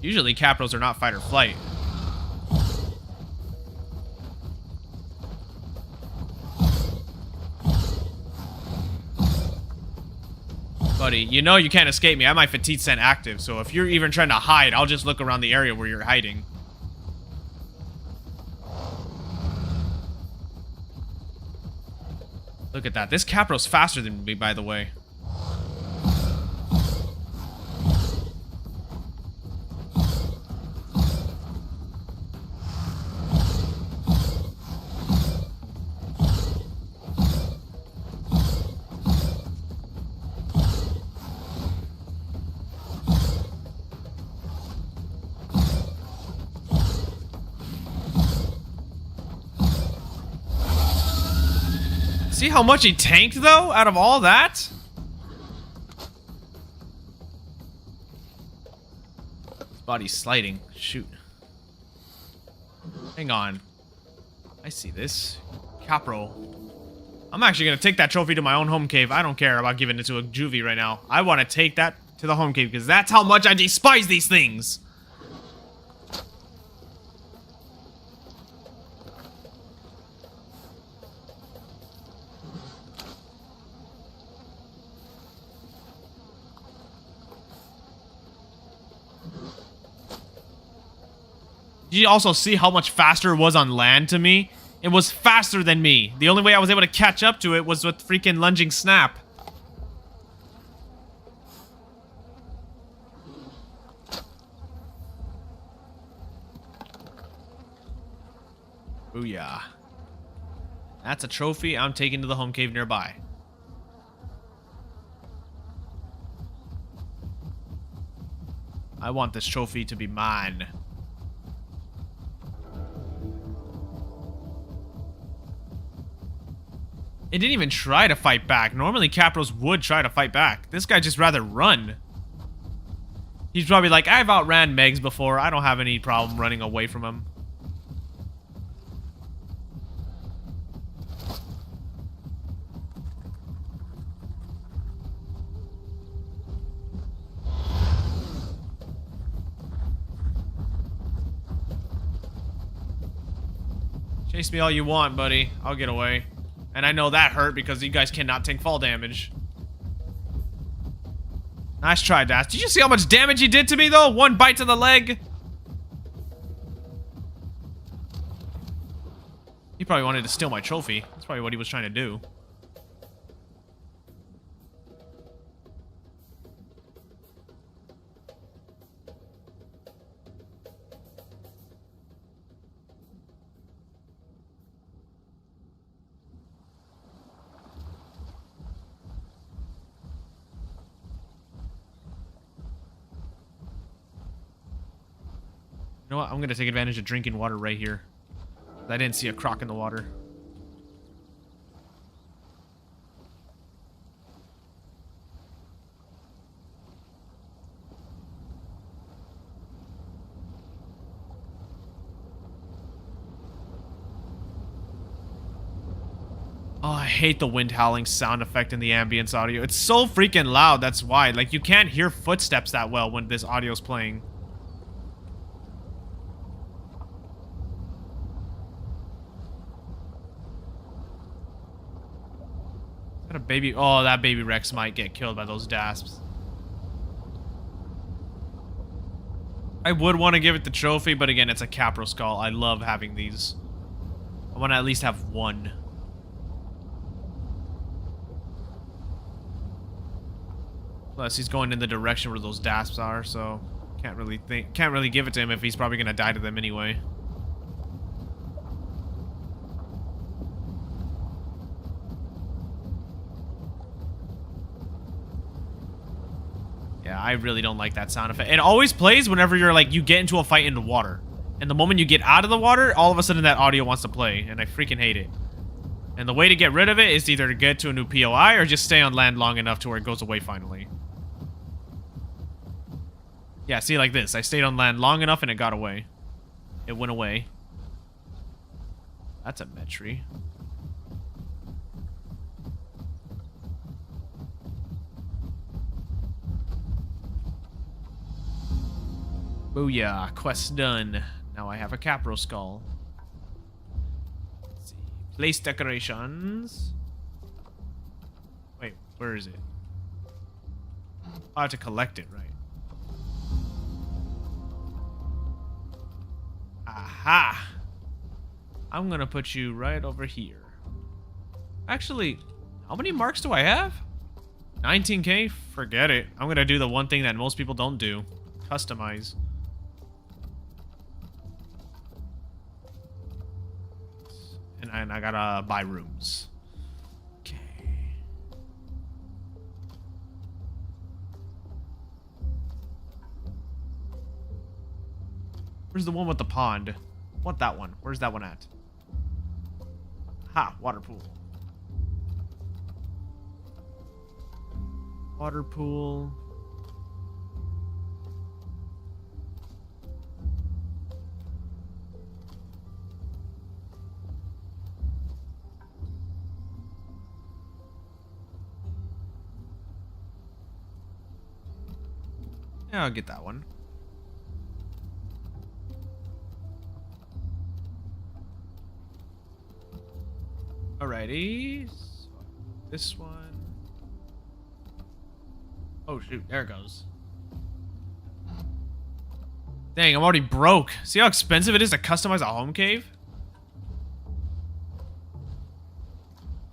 Usually Capros are not fight or flight. Buddy, you know you can't escape me. I have my fatigue scent active, so if you're even trying to hide, I'll just look around the area where you're hiding. Look at that. This Capro's faster than me, by the way. See how much he tanked, though, out of all that? His body's sliding. Shoot. Hang on. I see this. Capro. I'm actually going to take that trophy to my own home cave. I don't care about giving it to a juvie right now. I want to take that to the home cave, because that's how much I despise these things. Did you also see how much faster it was on land to me? It was faster than me. The only way I was able to catch up to it was with freaking lunging snap. Booyah. That's a trophy I'm taking to the home cave nearby. I want this trophy to be mine. It didn't even try to fight back. Normally, Capros would try to fight back. This guy just rather run. He's probably like, I've outran Megs before. I don't have any problem running away from him. Chase me all you want, buddy. I'll get away. And I know that hurt because you guys cannot take fall damage. Nice try, Dash. Did you see how much damage he did to me, though? One bite to the leg. He probably wanted to steal my trophy. That's probably what he was trying to do. You know what? I'm gonna take advantage of drinking water right here. I didn't see a croc in the water. Oh, I hate the wind howling sound effect in the ambience audio. It's so freaking loud, that's why. Like, you can't hear footsteps that well when this audio's playing. A baby. Oh, that baby Rex might get killed by those dasps. I would want to give it the trophy, but again, it's a Capro Skull. I love having these. I want to at least have one. Plus, he's going in the direction where those dasps are, so can't really give it to him if he's probably gonna die to them anyway. Yeah, I really don't like that sound effect. It always plays whenever you're like, you get into a fight in the water. And the moment you get out of the water, all of a sudden that audio wants to play. And I freaking hate it. And the way to get rid of it is either to get to a new POI or just stay on land long enough to where it goes away finally. Yeah, see, like this. I stayed on land long enough and it got away. It went away. That's a Metri. Booyah, quest done. Now I have a Capro Skull. Let's see. Place decorations. Wait, where is it? I have to collect it, right? Aha! I'm gonna put you right over here. Actually, how many marks do I have? 19K? Forget it. I'm gonna do the one thing that most people don't do. Customize. And I gotta buy rooms. Okay. Where's the one with the pond? Want that one. Where's that one at? Ha, water pool. Water pool. Yeah, I'll get that one. Alrighty. This one. Oh shoot, there it goes. Dang, I'm already broke. See how expensive it is to customize a home cave?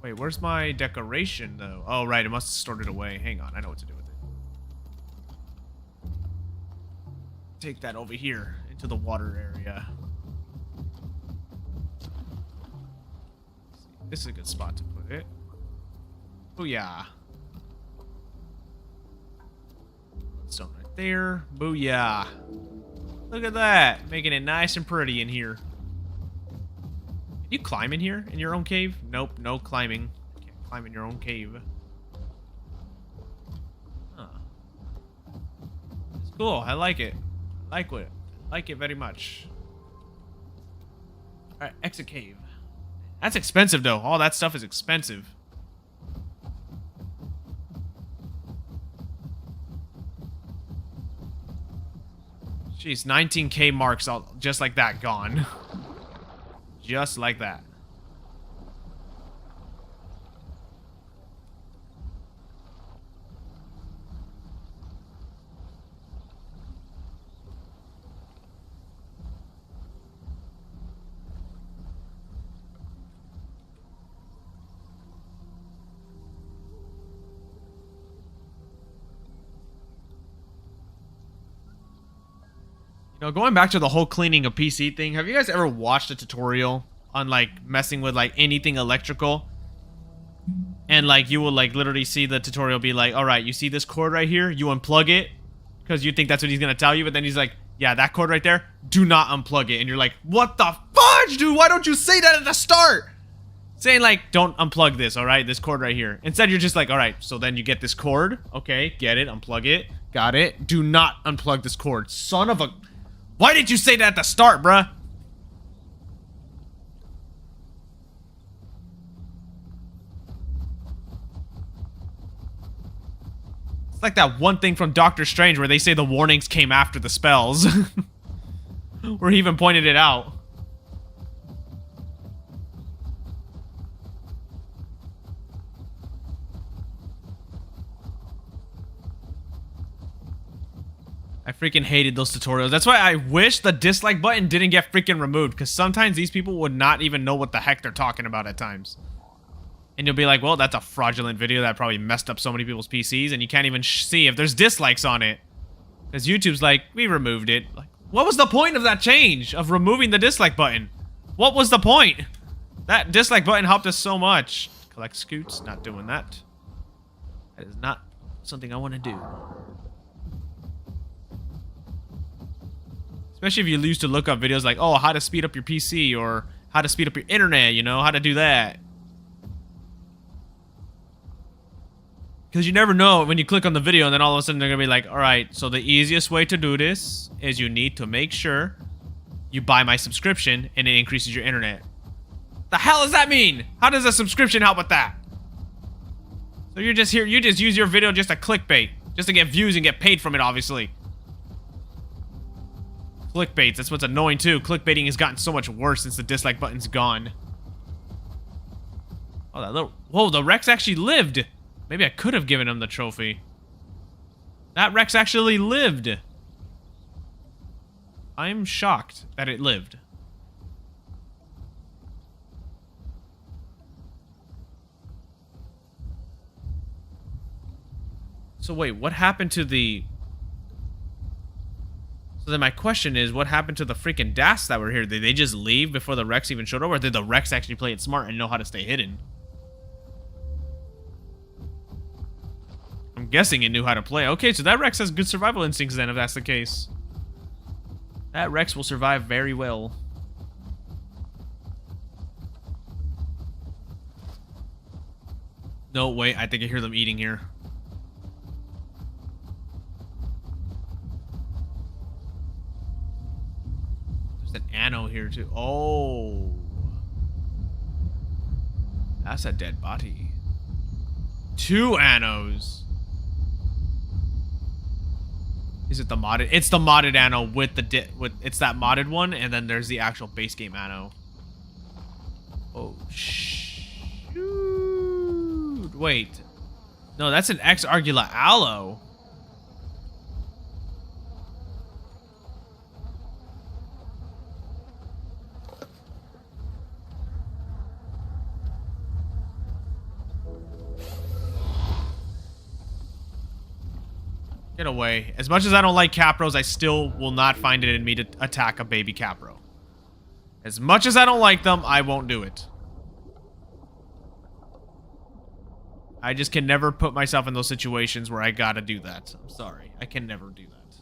Wait, where's my decoration though? Oh right, it must have stored it away. Hang on, I know what to do with it. Take that over here into the water area. This is a good spot to put it. Booyah. Stone right there. Booyah. Look at that. Making it nice and pretty in here. Can you climb in here? In your own cave? Nope, no climbing. Can't climb in your own cave. Huh. It's cool. I like it. Like it very much. Alright, exit cave. That's expensive though. All that stuff is expensive. Jeez, 19K marks all just like that gone. Just like that. You know, going back to the whole cleaning a PC thing, have you guys ever watched a tutorial on like messing with like anything electrical? And like you will like literally see the tutorial be like, all right, you see this cord right here? You unplug it because you think that's what he's going to tell you. But then he's like, yeah, that cord right there, do not unplug it. And you're like, what the fudge, dude? Why don't you say that at the start? Saying like, don't unplug this, all right? This cord right here. Instead, you're just like, all right, so then you get this cord. Okay, get it, unplug it. Got it. Do not unplug this cord. Son of a... Why did you say that at the start, bruh? It's like that one thing from Doctor Strange where they say the warnings came after the spells. Where he even pointed it out. I freaking hated those tutorials. That's why I wish the dislike button didn't get freaking removed, because sometimes these people would not even know what the heck they're talking about at times. And you'll be like, well, that's a fraudulent video that probably messed up so many people's PCs, and you can't even see if there's dislikes on it. Because YouTube's like, we removed it. Like, what was the point of that change? Of removing the dislike button? What was the point? That dislike button helped us so much. Collect scoots, not doing that. That is not something I want to do. Especially if you used to look up videos like, oh, how to speed up your PC, or how to speed up your internet, you know, how to do that. Because you never know when you click on the video and then all of a sudden they're going to be like, all right, so the easiest way to do this is you need to make sure you buy my subscription and it increases your internet. The hell does that mean? How does a subscription help with that? So you're just here, you just use your video just to clickbait, just to get views and get paid from it, obviously. Clickbaits, that's what's annoying too. Clickbaiting has gotten so much worse since the dislike button's gone. Oh, that little... Whoa, the Rex actually lived! Maybe I could have given him the trophy. That Rex actually lived! I'm shocked that it lived. So wait, what happened to the... So then my question is, what happened to the freaking DAS that were here? Did they just leave before the Rex even showed up? Or did the Rex actually play it smart and know how to stay hidden? I'm guessing it knew how to play. Okay, so that Rex has good survival instincts then, if that's the case. That Rex will survive very well. No, wait, I think I hear them eating here. There's an Anno here too. Oh. That's a dead body. 2 Annos. Is it the modded? It's the modded Anno with the it's that modded one, and then there's the actual base game Anno. Oh shoot! Wait, no, that's an X Argula Allo. Get away. As much as I don't like Capros, I still will not find it in me to attack a baby Capro. As much as I don't like them, I won't do it. I just can never put myself in those situations where I gotta do that. I'm sorry. I can never do that.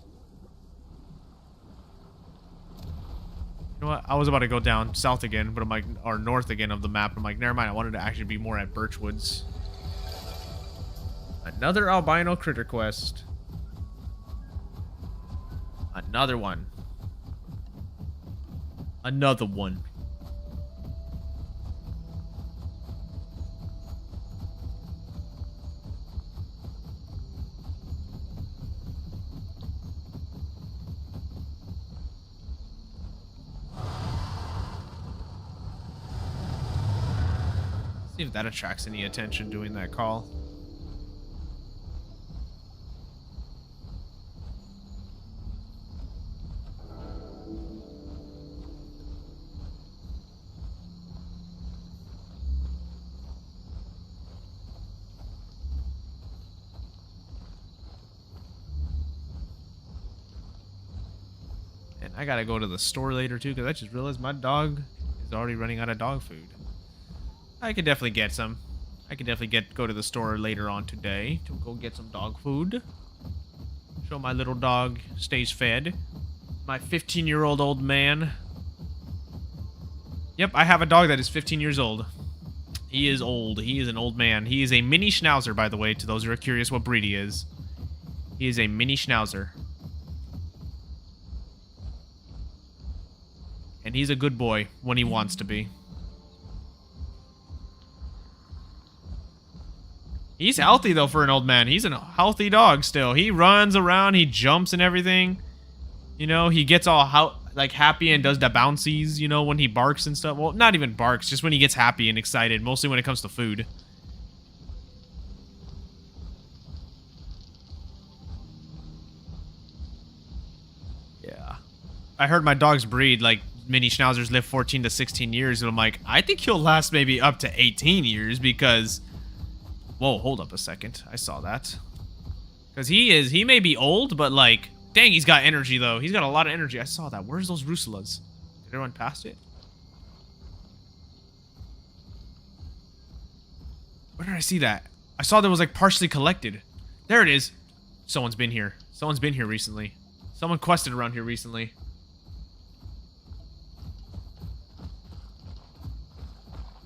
You know what? I was about to go down south again, but I'm like, or north again of the map. I'm like, never mind. I wanted to actually be more at Birchwoods. Another albino critter quest. Another one. Another one. See if that attracts any attention doing that call. And I gotta go to the store later too, because I just realized my dog is already running out of dog food. I could definitely get some. I could definitely go to the store later on today to go get some dog food. Show my little dog stays fed. My 15-year-old old man. Yep, I have a dog that is 15 years old. He is old. He is an old man. He is a mini schnauzer, by the way, to those who are curious what breed he is. He is a mini schnauzer. And he's a good boy when he wants to be. He's healthy, though, for an old man. He's a healthy dog still. He runs around. He jumps and everything. You know, he gets all happy and does the bouncies, you know, when he barks and stuff. Well, not even barks, just when he gets happy and excited, mostly when it comes to food. Yeah. I heard my dog's breed, like, mini schnauzers live 14 to 16 years, and I'm like, I think he'll last maybe up to 18 years because... Whoa, hold up a second. I saw that. Because he may be old, but like, dang, he's got energy though. He's got a lot of energy. I saw that. Where's those Russellas? Did I run past it? Where did I see that? I saw that was like partially collected. There it is. Someone's been here. Someone's been here recently. Someone quested around here recently.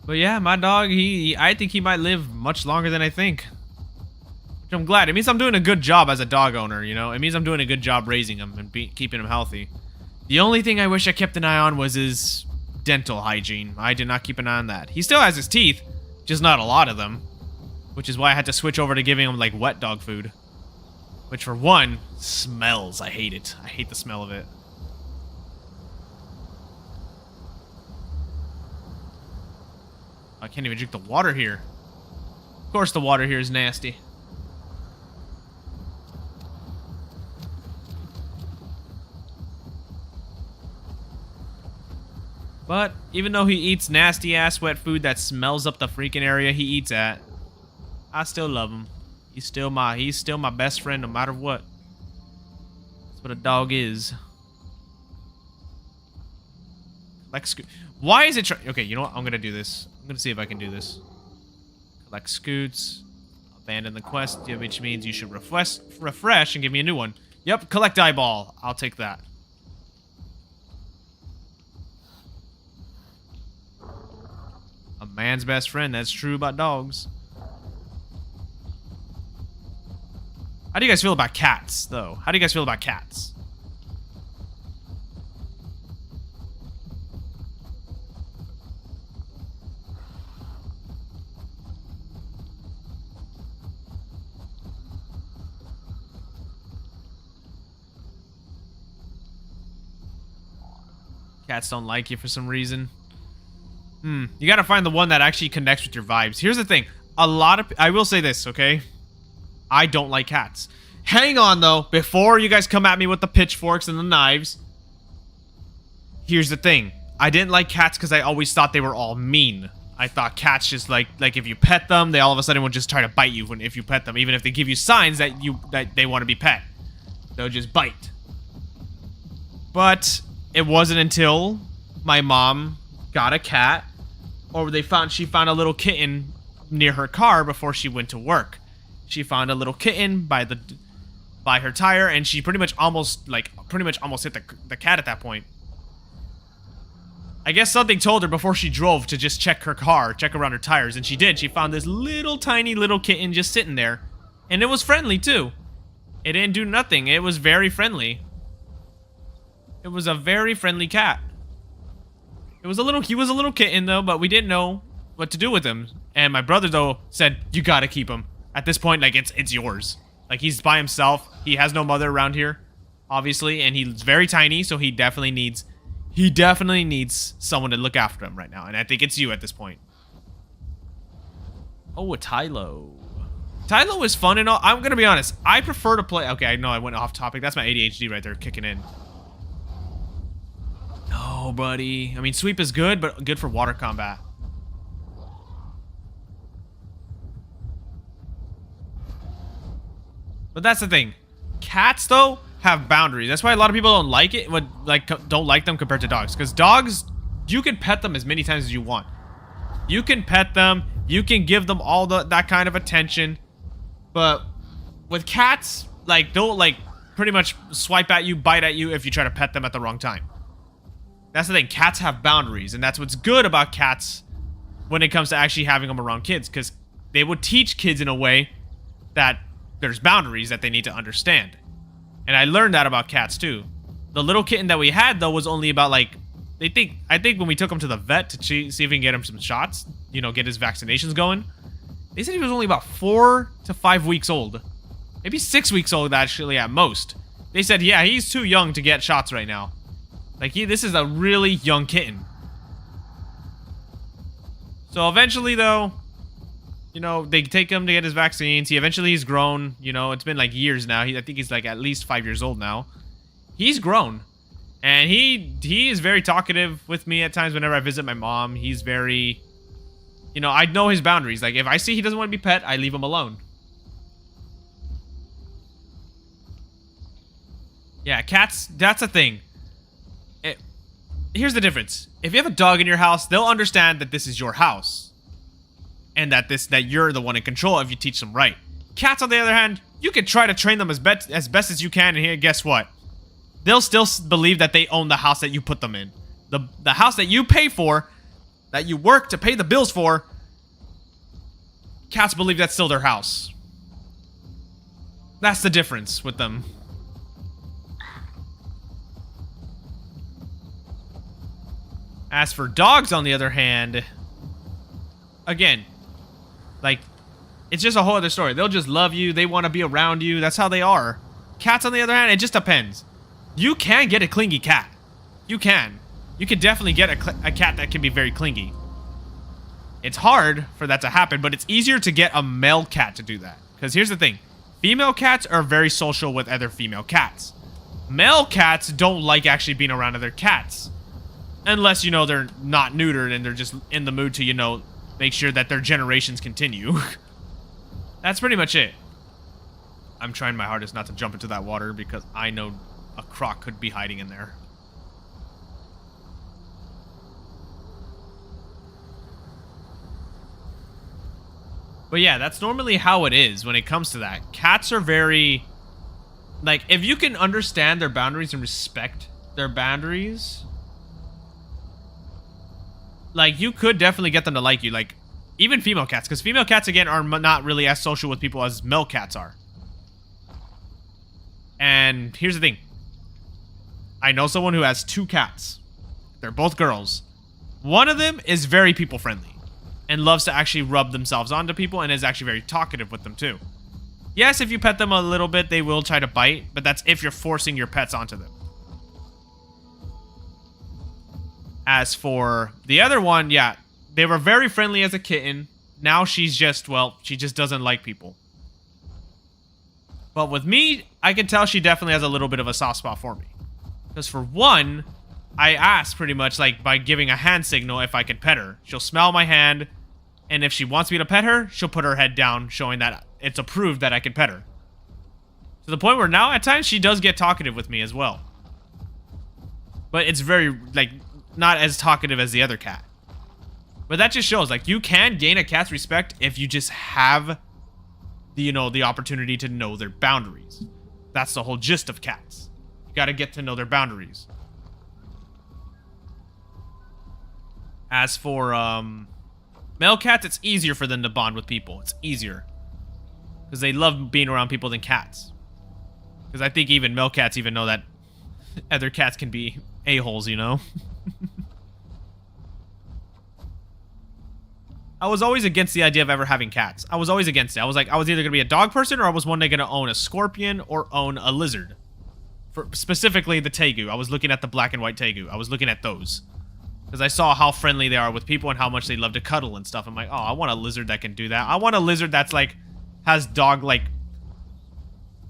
But yeah, my dog, I think he might live much longer than I think. Which I'm glad. It means I'm doing a good job as a dog owner, you know? It means I'm doing a good job raising him and keeping him healthy. The only thing I wish I kept an eye on was his dental hygiene. I did not keep an eye on that. He still has his teeth, just not a lot of them. Which is why I had to switch over to giving him, like, wet dog food. Which, for one, smells. I hate it. I hate the smell of it. I can't even drink the water here. Of course the water here is nasty. But even though he eats nasty ass wet food that smells up the freaking area he eats at, I still love him. He's still my best friend no matter what. That's what a dog is. Like, why is it okay, you know what? I'm gonna do this. I'm gonna see if I can do this. Collect scoots. Abandon the quest, which means you should refresh and give me a new one. Yep, collect eyeball. I'll take that. A man's best friend. That's true about dogs. How do you guys feel about cats, though? How do you guys feel about cats? Cats don't like you for some reason. You gotta find the one that actually connects with your vibes. Here's the thing. I will say this, okay? I don't like cats. Hang on, though. Before you guys come at me with the pitchforks and the knives. Here's the thing. I didn't like cats because I always thought they were all mean. I thought cats just like if you pet them, they all of a sudden would just try to bite you if you pet them. Even if they give you signs that they want to be pet. They'll just bite. But it wasn't until my mom got a cat, or she found a little kitten near her car before she went to work. She found a little kitten by her tire, and she pretty much almost hit the cat at that point. I guess something told her before she drove to just check her car, check around her tires, and she did. She found this little tiny little kitten just sitting there, and it was friendly too. It didn't do nothing. It was very friendly. It was a very friendly cat. He was a little kitten though, but we didn't know what to do with him. And my brother though said, "You gotta keep him." At this point, like it's yours. Like he's by himself. He has no mother around here, obviously, and he's very tiny, so he definitely needs someone to look after him right now. And I think it's you at this point. Oh, a Tylo. Tylo is fun and all. I'm gonna be honest. I prefer to play. Okay, I know I went off topic. That's my ADHD right there kicking in. No, buddy. I mean, sweep is good, but good for water combat. But that's the thing. Cats, though, have boundaries. That's why a lot of people don't like it. Don't like them compared to dogs. Because dogs, you can pet them as many times as you want. You can pet them. You can give them all that kind of attention. But with cats, like, they'll, like, pretty much swipe at you, bite at you if you try to pet them at the wrong time. That's the thing. Cats have boundaries. And that's what's good about cats when it comes to actually having them around kids. Because they would teach kids in a way that there's boundaries that they need to understand. And I learned that about cats, too. The little kitten that we had, though, was only about, like, I think when we took him to the vet to see if we can get him some shots, you know, get his vaccinations going, they said he was only about 4 to 5 weeks old. Maybe 6 weeks old, actually, at most. They said, yeah, he's too young to get shots right now. Like, this is a really young kitten. So eventually, though, you know, they take him to get his vaccines. He's grown. You know, it's been like years now. I think he's like at least 5 years old now. He's grown. And he is very talkative with me at times whenever I visit my mom. He's very, you know, I know his boundaries. Like, if I see he doesn't want to be pet, I leave him alone. Yeah, cats, that's a thing. Here's the difference. If you have a dog in your house, they'll understand that this is your house. And that you're the one in control if you teach them right. Cats, on the other hand, you can try to train them as best as you can, and here, guess what? They'll still believe that they own the house that you put them in. The house that you pay for, that you work to pay the bills for, cats believe that's still their house. That's the difference with them. As for dogs, on the other hand, again, like, it's just a whole other story. They'll just love you. They want to be around you. That's how they are. Cats, on the other hand, it just depends. You can get a clingy cat. You can. You can definitely get a cat that can be very clingy. It's hard for that to happen, but it's easier to get a male cat to do that. Because here's the thing. Female cats are very social with other female cats. Male cats don't like actually being around other cats. Unless, you know, they're not neutered and they're just in the mood to, you know, make sure that their generations continue. That's pretty much it. I'm trying my hardest not to jump into that water because I know a croc could be hiding in there. But yeah, that's normally how it is when it comes to that. Cats are very... Like, if you can understand their boundaries and respect their boundaries... Like, you could definitely get them to like you. Like, even female cats. Because female cats, again, are not really as social with people as male cats are. And here's the thing. I know someone who has 2 cats. They're both girls. One of them is very people-friendly. And loves to actually rub themselves onto people. And is actually very talkative with them, too. Yes, if you pet them a little bit, they will try to bite. But that's if you're forcing your pets onto them. As for the other one, yeah, they were very friendly as a kitten. Now she's just, well, she just doesn't like people. But with me, I can tell she definitely has a little bit of a soft spot for me. Because for one, I asked pretty much, like, by giving a hand signal if I could pet her. She'll smell my hand, and if she wants me to pet her, she'll put her head down, showing that it's approved that I can pet her. To the point where now, at times, she does get talkative with me as well. But it's very, like... not as talkative as the other cat. But that just shows, like, you can gain a cat's respect if you just have the, you know, the opportunity to know their boundaries. That's the whole gist of cats. You gotta get to know their boundaries. As for, male cats, it's easier for them to bond with people. It's easier. Because they love being around people than cats. Because I think even male cats even know that other cats can be a-holes, you know? I was always against the idea of ever having cats. I was always against it. I was like, I was either going to be a dog person or I was one day going to own a scorpion or own a lizard. For specifically the tegu. I was looking at the black and white tegu. I was looking at those. Because I saw how friendly they are with people and how much they love to cuddle and stuff. I'm like, oh, I want a lizard that can do that. I want a lizard that's like, has dog, like,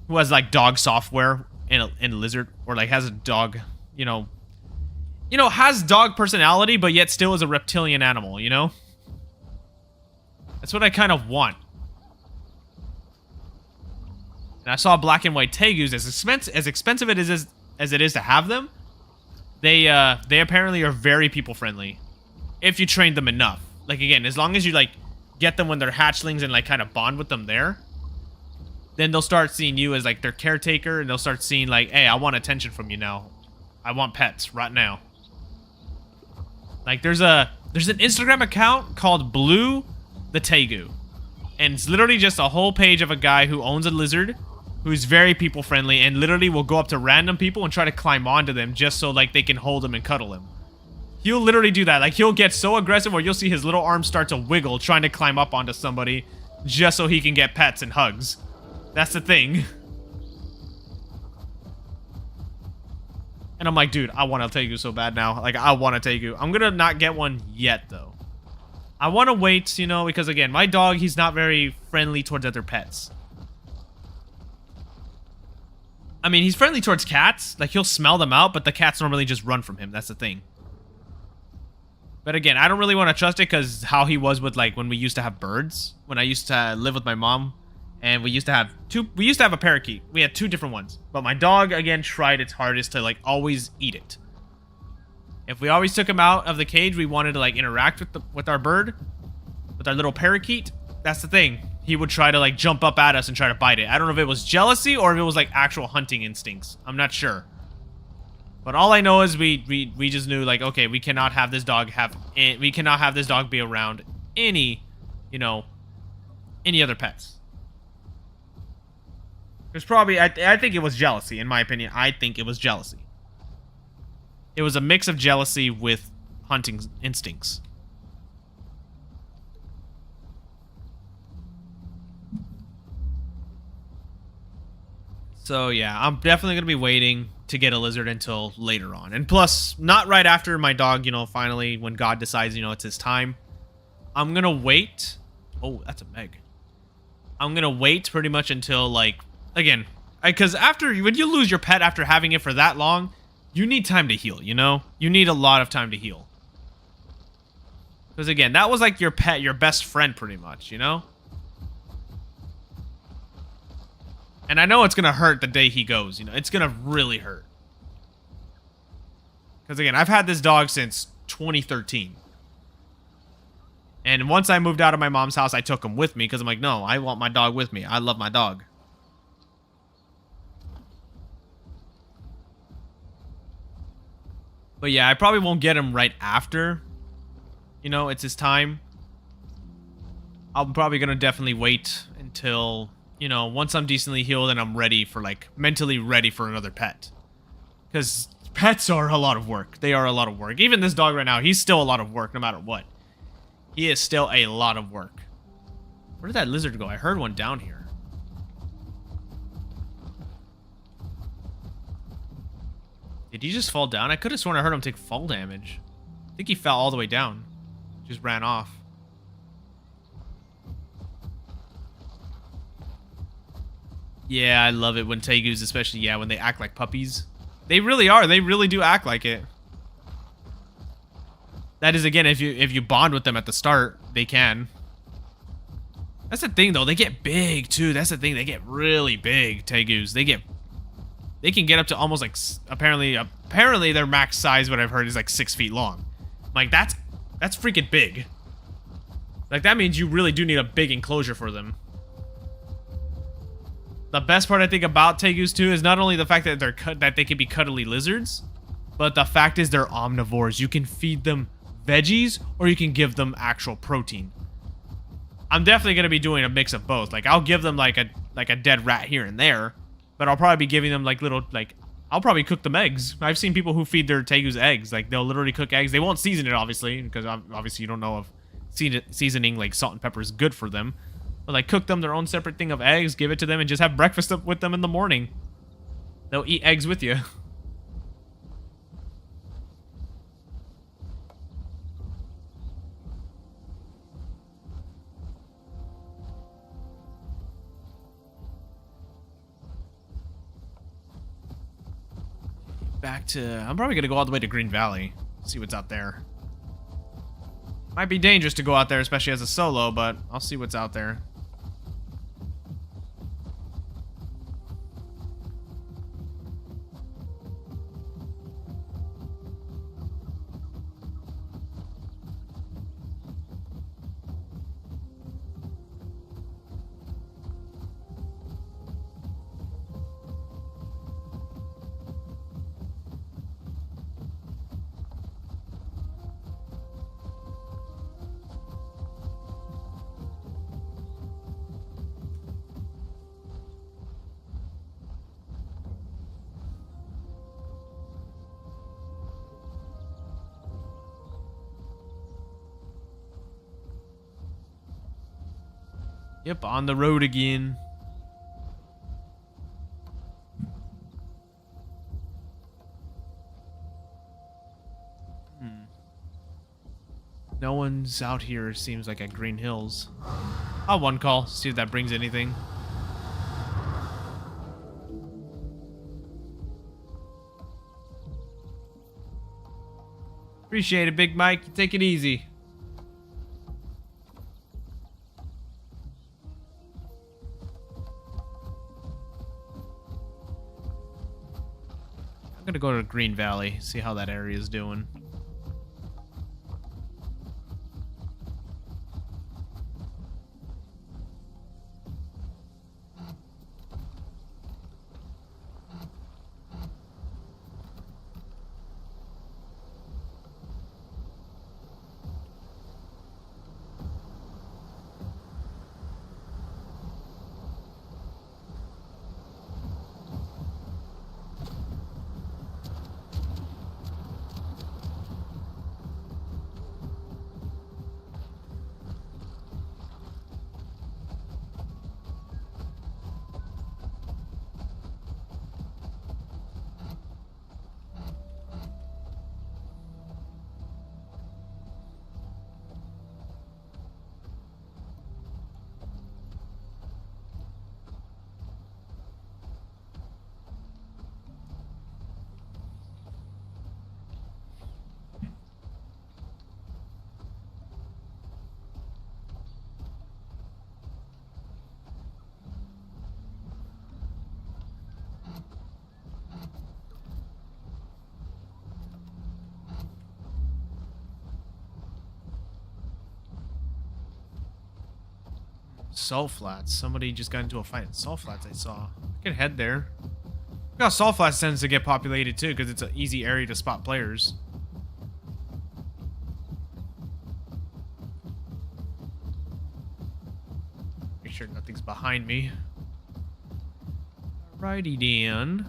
who has like dog software in lizard, or like has a dog, has dog personality, but yet still is a reptilian animal, you know? That's what I kind of want. And I saw black and white tegus, as expensive as it is to have them. They apparently are very people friendly, if you train them enough. Like, again, as long as you like get them when they're hatchlings and like kind of bond with them there, then they'll start seeing you as like their caretaker, and they'll start seeing like, hey, I want attention from you now. I want pets right now. Like, there's an Instagram account called Blue the Tegu, and it's literally just a whole page of a guy who owns a lizard, who's very people friendly, and literally will go up to random people and try to climb onto them just so like they can hold him and cuddle him. He'll literally do that. Like, he'll get so aggressive where you'll see his little arms start to wiggle trying to climb up onto somebody just so he can get pets and hugs. That's the thing. And I'm like, dude, I want to Tegu so bad now. Like, I want to Tegu. I'm gonna not get one yet though. I want to wait, because again, my dog, he's not very friendly towards other pets. I mean, he's friendly towards cats. Like, he'll smell them out, but the cats normally just run from him. That's the thing. But again, I don't really want to trust it because how he was with, like, when we used to have birds. When I used to live with my mom. And we used to have a parakeet. We had 2 different ones. But my dog, again, tried its hardest to, like, always eat it. If we always took him out of the cage, we wanted to, like, interact with our bird. With our little parakeet. That's the thing. He would try to, like, jump up at us and try to bite it. I don't know if it was jealousy or if it was, like, actual hunting instincts. I'm not sure. But all I know is we just knew, like, okay, we cannot have this dog be around any other pets. There's probably, I think it was jealousy, in my opinion. I think it was jealousy. It was a mix of jealousy with hunting instincts. So yeah, I'm definitely going to be waiting to get a lizard until later on. And plus, not right after my dog, finally, when God decides, it's his time. I'm going to wait. Oh, that's a Meg. I'm going to wait pretty much until, like, again, because when you lose your pet after having it for that long, you need time to heal, You need a lot of time to heal. Because again, that was like your pet, your best friend pretty much, And I know it's going to hurt the day he goes, It's going to really hurt. Because again, I've had this dog since 2013. And once I moved out of my mom's house, I took him with me because I'm like, no, I want my dog with me. I love my dog. But yeah, I probably won't get him right after, it's his time. I'm probably going to definitely wait until, once I'm decently healed and I'm ready for, like, mentally ready for another pet. Because pets are a lot of work. They are a lot of work. Even this dog right now, he's still a lot of work no matter what. He is still a lot of work. Where did that lizard go? I heard one down here. Did he just fall down? I could have sworn I heard him take fall damage. I think he fell all the way down. Just ran off. Yeah, I love it when Tegus, especially, when they act like puppies. They really are. They really do act like it. That is, again, if you bond with them at the start, they can. That's the thing, though. They get big, too. That's the thing. They get really big, Tegus. They can get up to almost, like, apparently their max size, what I've heard, is like 6 feet long. Like, that's freaking big. Like, that means you really do need a big enclosure for them. The best part I think about Tegus too is not only the fact that that they can be cuddly lizards, but the fact is they're omnivores. You can feed them veggies or you can give them actual protein. I'm definitely going to be doing a mix of both. Like, I'll give them like a dead rat here and there, but I'll probably be giving them like little, like, I'll probably cook them eggs. I've seen people who feed their Tegus eggs. Like, they'll literally cook eggs. They won't season it, obviously, because obviously you don't know if seasoning like salt and pepper is good for them. But, like, cook them their own separate thing of eggs, give it to them, and just have breakfast up with them in the morning. They'll eat eggs with you. back to... I'm probably going to go all the way to Green Valley. See what's out there. Might be dangerous to go out there, especially as a solo, but I'll see what's out there. Yep, on the road again. No one's out here, seems like, at Green Hills. I'll one call, see if that brings anything. Appreciate it, Big Mike. Take it easy. I'm gonna go to Green Valley, see how that area is doing. Salt Flats. Somebody just got into a fight in Salt Flats, I saw. I can head there. Look how Salt Flats tends to get populated too, because it's an easy area to spot players. Make sure nothing's behind me. Alrighty then.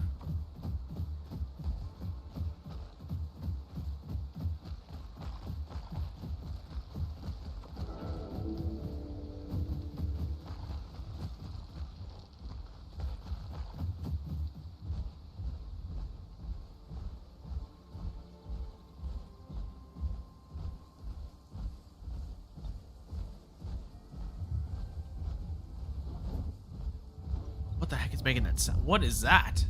What the heck is making that sound? What is that?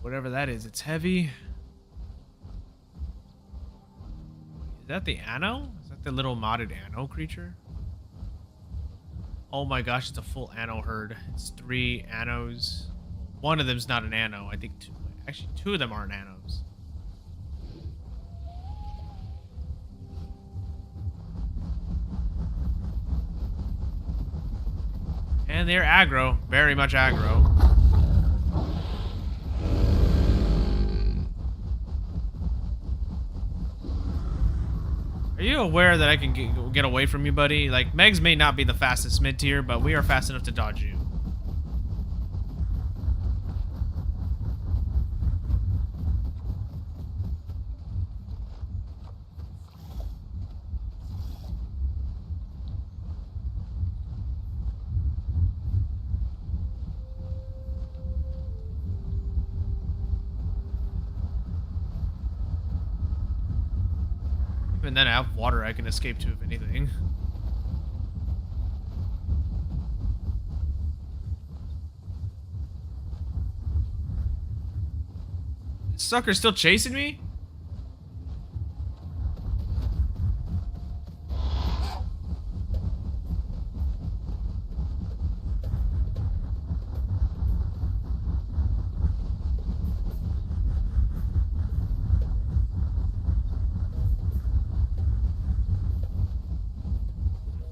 Whatever that is, it's heavy. Is that the Anno? Is that the little modded Anno creature? Oh my gosh, it's a full Anno herd. It's 3 Annos. One of them's not an Anno. I think actually 2 of them aren't Annos. And they're aggro. Very much aggro. Are you aware that I can get away from you, buddy? Like, Megs may not be the fastest mid-tier, but we are fast enough to dodge you. And then I have water I can escape to if anything. Sucker's still chasing me?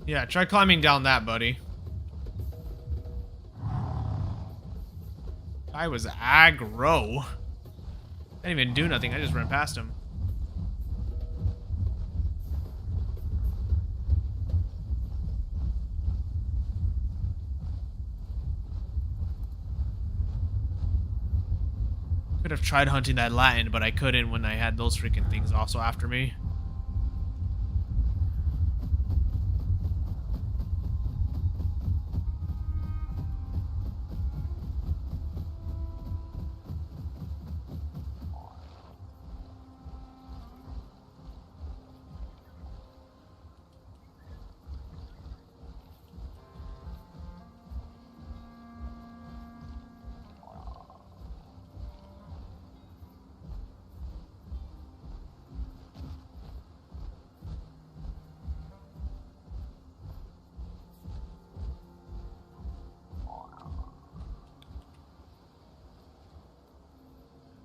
Yeah, try climbing down that, buddy. I was aggro. I didn't even do nothing, I just ran past him. Could have tried hunting that Latin, but I couldn't when I had those freaking things also after me.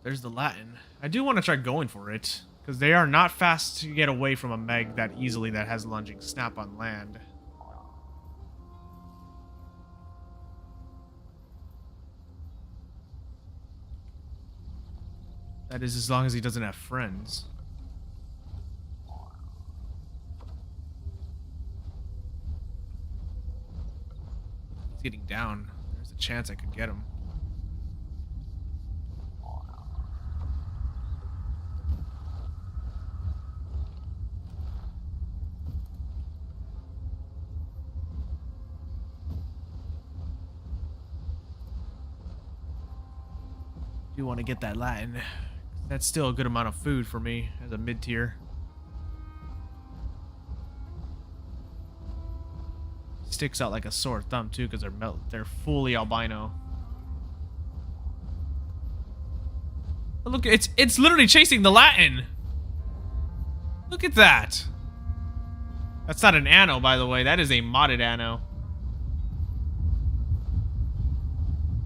There's the Latin. I do want to try going for it, because they are not fast to get away from a Meg that easily that has lunging snap on land. That is as long as he doesn't have friends. He's getting down. There's a chance I could get him. Do want to get that Latin. That's still a good amount of food for me as a mid-tier. Sticks out like a sore thumb too, because they're fully albino. But look, it's literally chasing the Latin. Look at that. That's not an Anno, by the way. That is a modded Anno.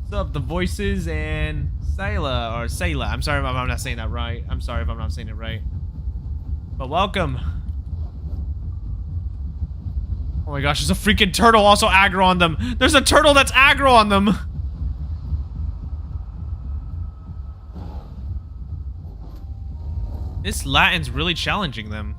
What's up, the voices and Sayla, or Sayla. I'm sorry if I'm not saying that right. I'm sorry if I'm not saying it right. But welcome. Oh my gosh, there's a freaking turtle also aggro on them. There's a turtle that's aggro on them. This Latin's really challenging them.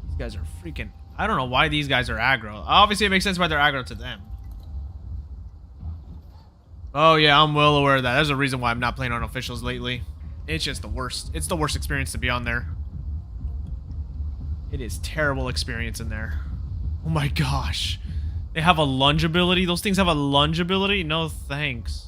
These guys are freaking... I don't know why these guys are aggro. Obviously, it makes sense why they're aggro to them. Oh, yeah, I'm well aware of that. There's a reason why I'm not playing on officials lately. It's just the worst. It's the worst experience to be on there. It is terrible experience in there. Oh my gosh. They have a lunge ability? Those things have a lunge ability? No thanks.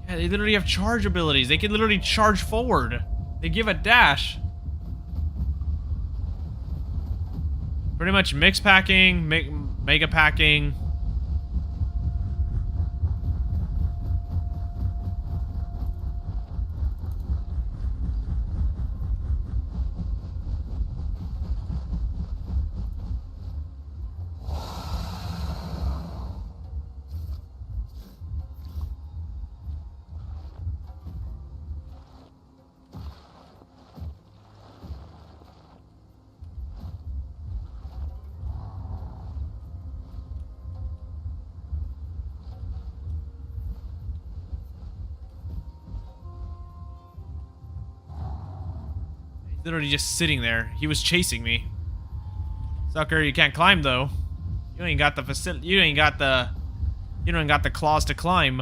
Yeah, they literally have charge abilities. They can literally charge forward. They give a dash. Pretty much mix packing, mega packing. Literally just sitting there. He was chasing me. Sucker, you can't climb though. You ain't got the facility. You ain't got the claws to climb.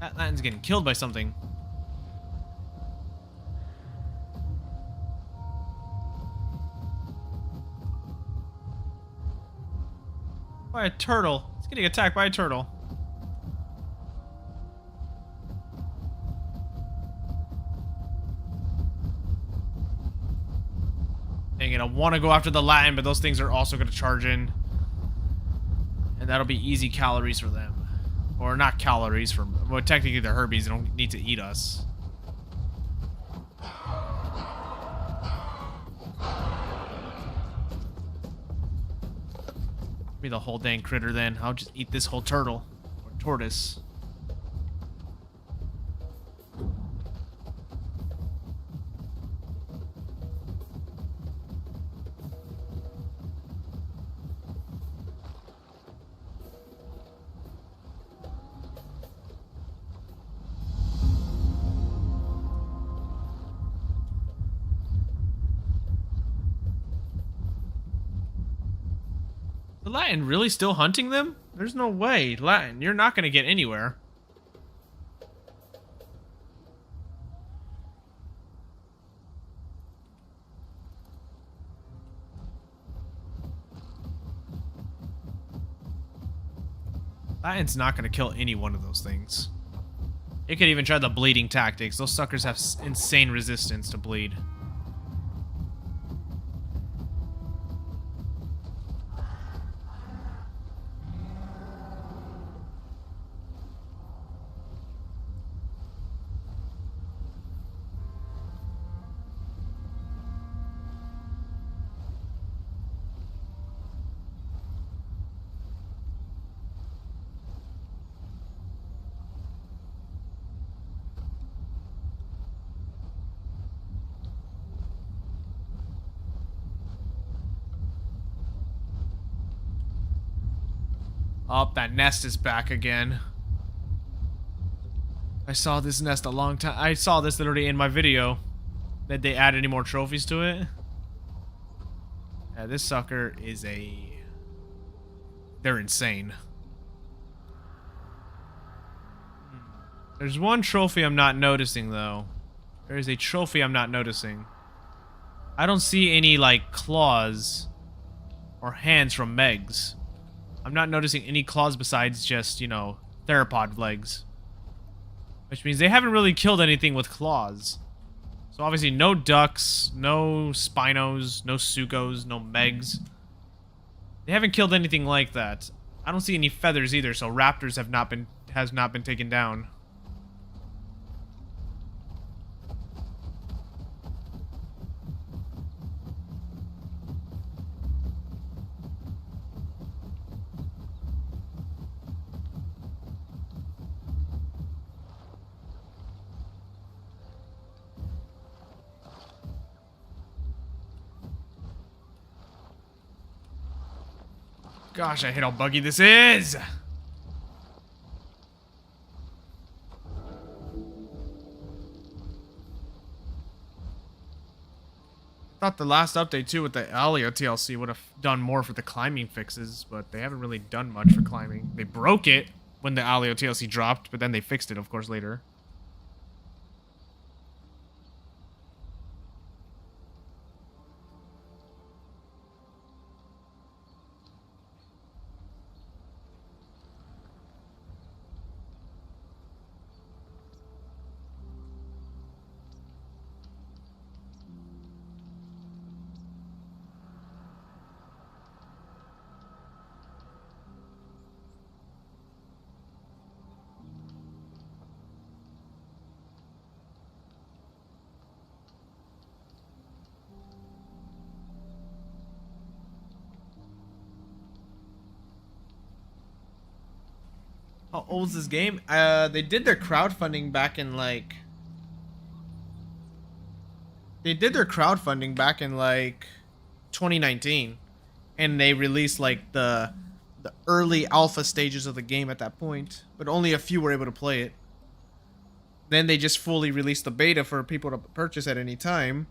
That Latin's getting killed by something. By a turtle. It's getting attacked by a turtle. Dang it, I want to go after the Latin, but those things are also going to charge in. And that'll be easy calories for them. Or not calories for... Well, technically they're herbies. They don't need to eat us. Give me the whole dang critter then. I'll just eat this whole turtle. Or tortoise. The Latin really still hunting them? There's no way. Latin, you're not going to get anywhere. Latin's not going to kill any one of those things. It could even try the bleeding tactics. Those suckers have insane resistance to bleed. Oh, that nest is back again. I saw this nest a long time. I saw this literally in my video. Did they add any more trophies to it? Yeah, this sucker is a... They're insane. There's one trophy I'm not noticing, though. There is a trophy I'm not noticing. I don't see any, like, claws or hands from Megs. I'm not noticing any claws besides just, you know, theropod legs. Which means they haven't really killed anything with claws. So obviously no ducks, no Spinos, no Sukos, no Megs. They haven't killed anything like that. I don't see any feathers either, so raptors has not been taken down. Gosh, I hate how buggy this is! I thought the last update, too, with the Alio TLC would have done more for the climbing fixes, but they haven't really done much for climbing. They broke it when the Alio TLC dropped, but then they fixed it, of course, later. How old's this game? They did their crowdfunding back in like. They did their crowdfunding back in like 2019, and they released like the early alpha stages of the game at that point, but only a few were able to play it. Then they just fully released the beta for people to purchase at any time.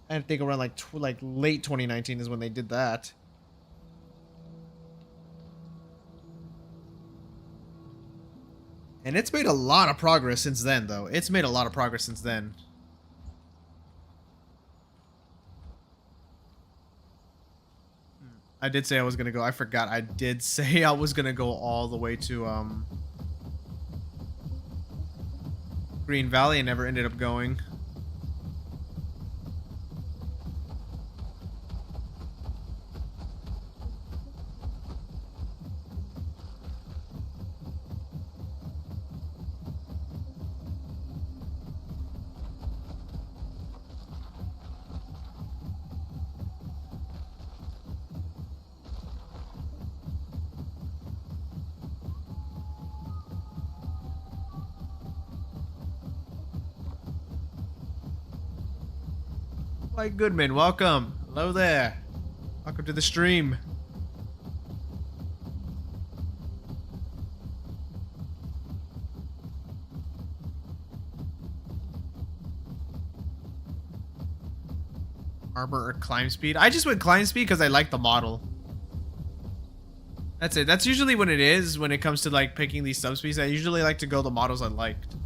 I think around like late 2019 is when they did that. And it's made a lot of progress since then, though. It's made a lot of progress since then. I did say I was gonna go. I forgot. I did say I was gonna go all the way to Green Valley and never ended up going. Mike Goodman, welcome. Hello there. Welcome to the stream. Armor or climb speed? I just went climb speed because I like the model. That's it. That's usually what it is when it comes to like picking these subspeeds. I usually like to go the models I liked.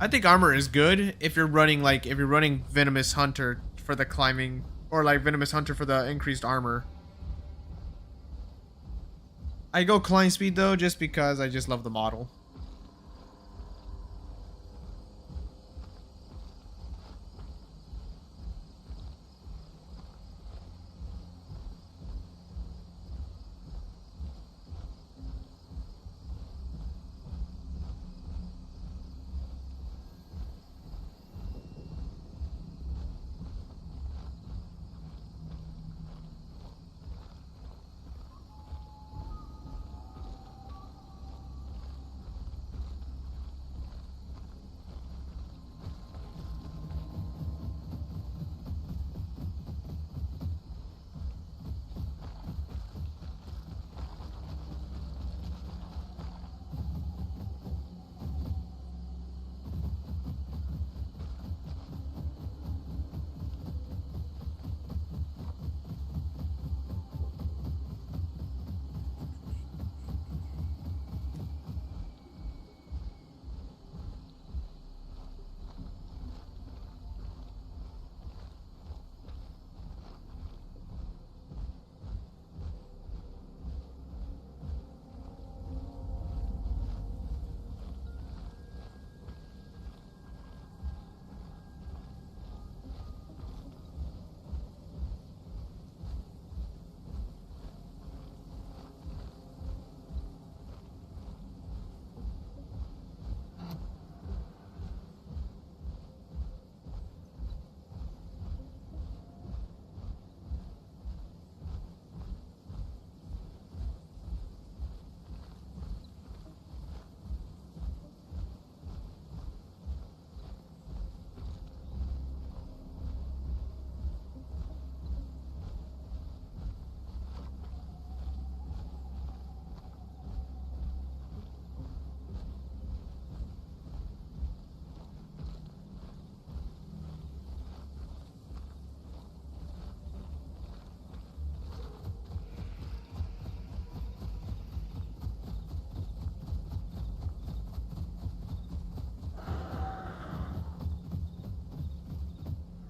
I think armor is good if you're running Venomous Hunter for the climbing, or like Venomous Hunter for the increased armor. I go climb speed though just because I just love the model.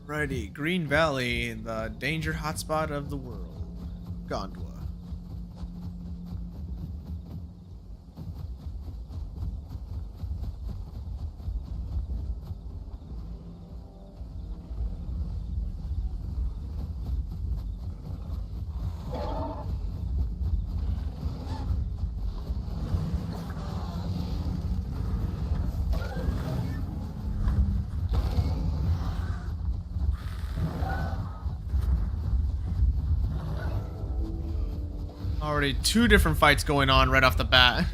Alrighty, Green Valley, the danger hotspot of the world. Gondwa. Already 2 different fights going on right off the bat.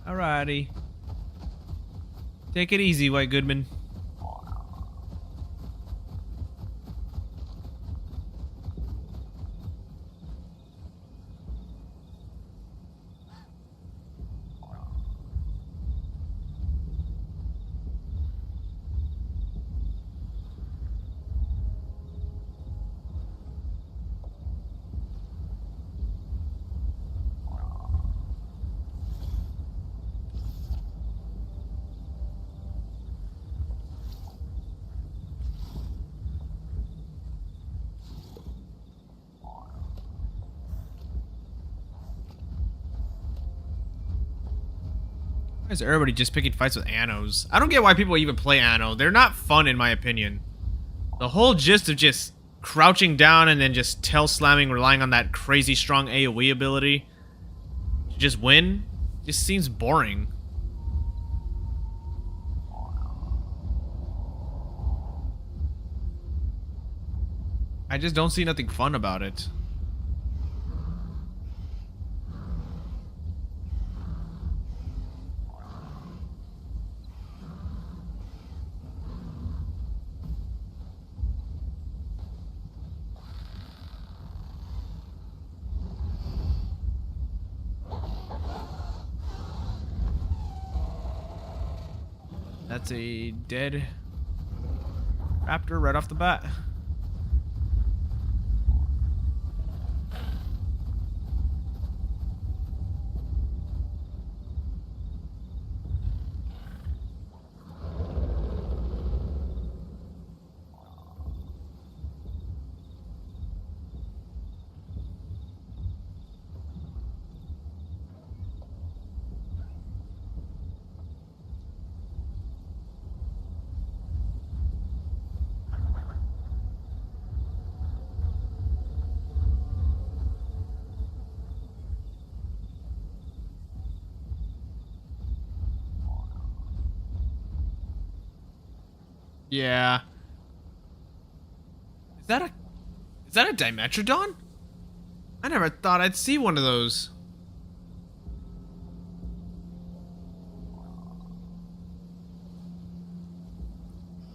Alrighty. Take it easy, White Goodman. Why is everybody just picking fights with Annos? I don't get why people even play Anno. They're not fun in my opinion. The whole gist of just crouching down and then just tail slamming, relying on that crazy strong AoE ability to just win, just seems boring. I just don't see nothing fun about it. That's a dead raptor right off the bat. Yeah. Is that a Dimetrodon? I never thought I'd see one of those.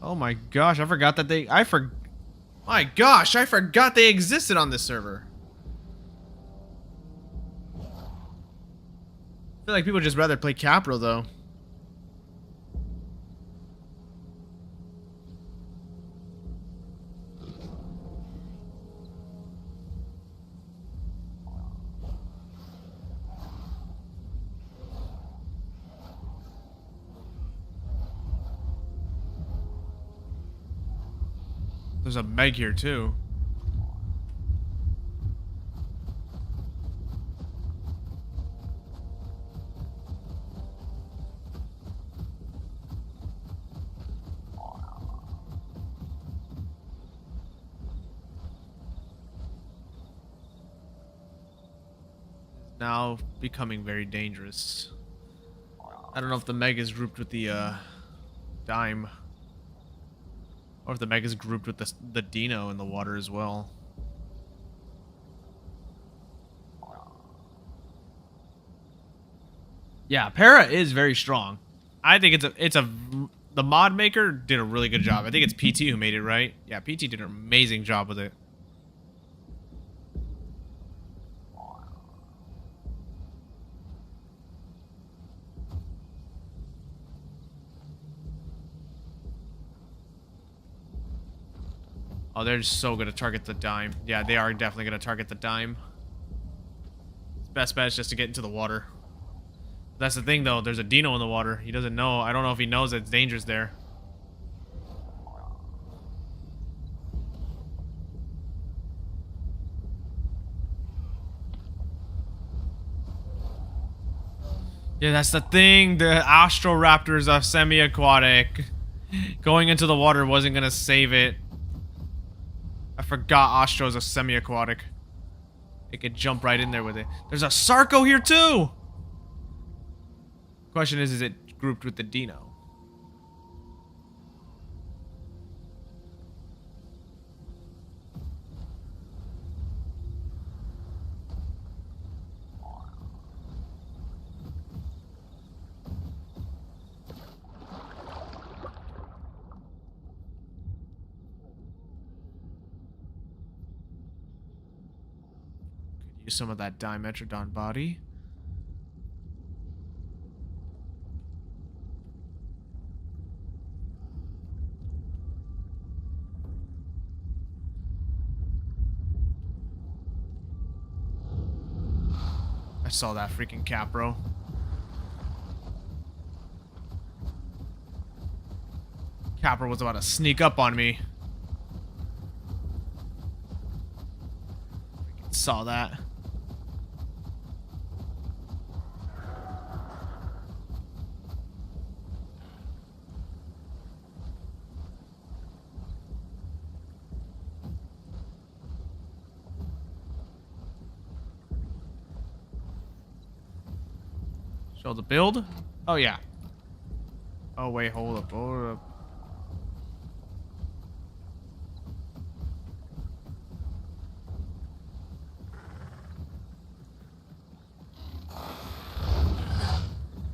Oh my gosh, I forgot that my gosh, I forgot they existed on this server. I feel like people just rather play Capro though. There's a Meg here too. Now becoming very dangerous. I don't know if the Meg is grouped with the Dime. Or if the Meg is grouped with the Dino in the water as well. Yeah, Para is very strong. I think the mod maker did a really good job. I think it's PT who made it, right? Yeah, PT did an amazing job with it. Oh, they're so gonna target the Dime. Yeah, they are definitely gonna target the Dime. Best bet is just to get into the water. That's the thing, though. There's a dino in the water. He doesn't know. I don't know if he knows that it's dangerous there. Yeah, that's the thing. The Astroraptors are semi-aquatic. Going into the water wasn't gonna save it. I forgot Astros are semi-aquatic. It could jump right in there with it. There's a Sarco here too! Question is it grouped with the Dino? Could use some of that Dimetrodon body. I saw that freaking Capro. Capro was about to sneak up on me. Freaking saw that. Show the build? Oh, yeah. Oh, wait, hold up, hold up.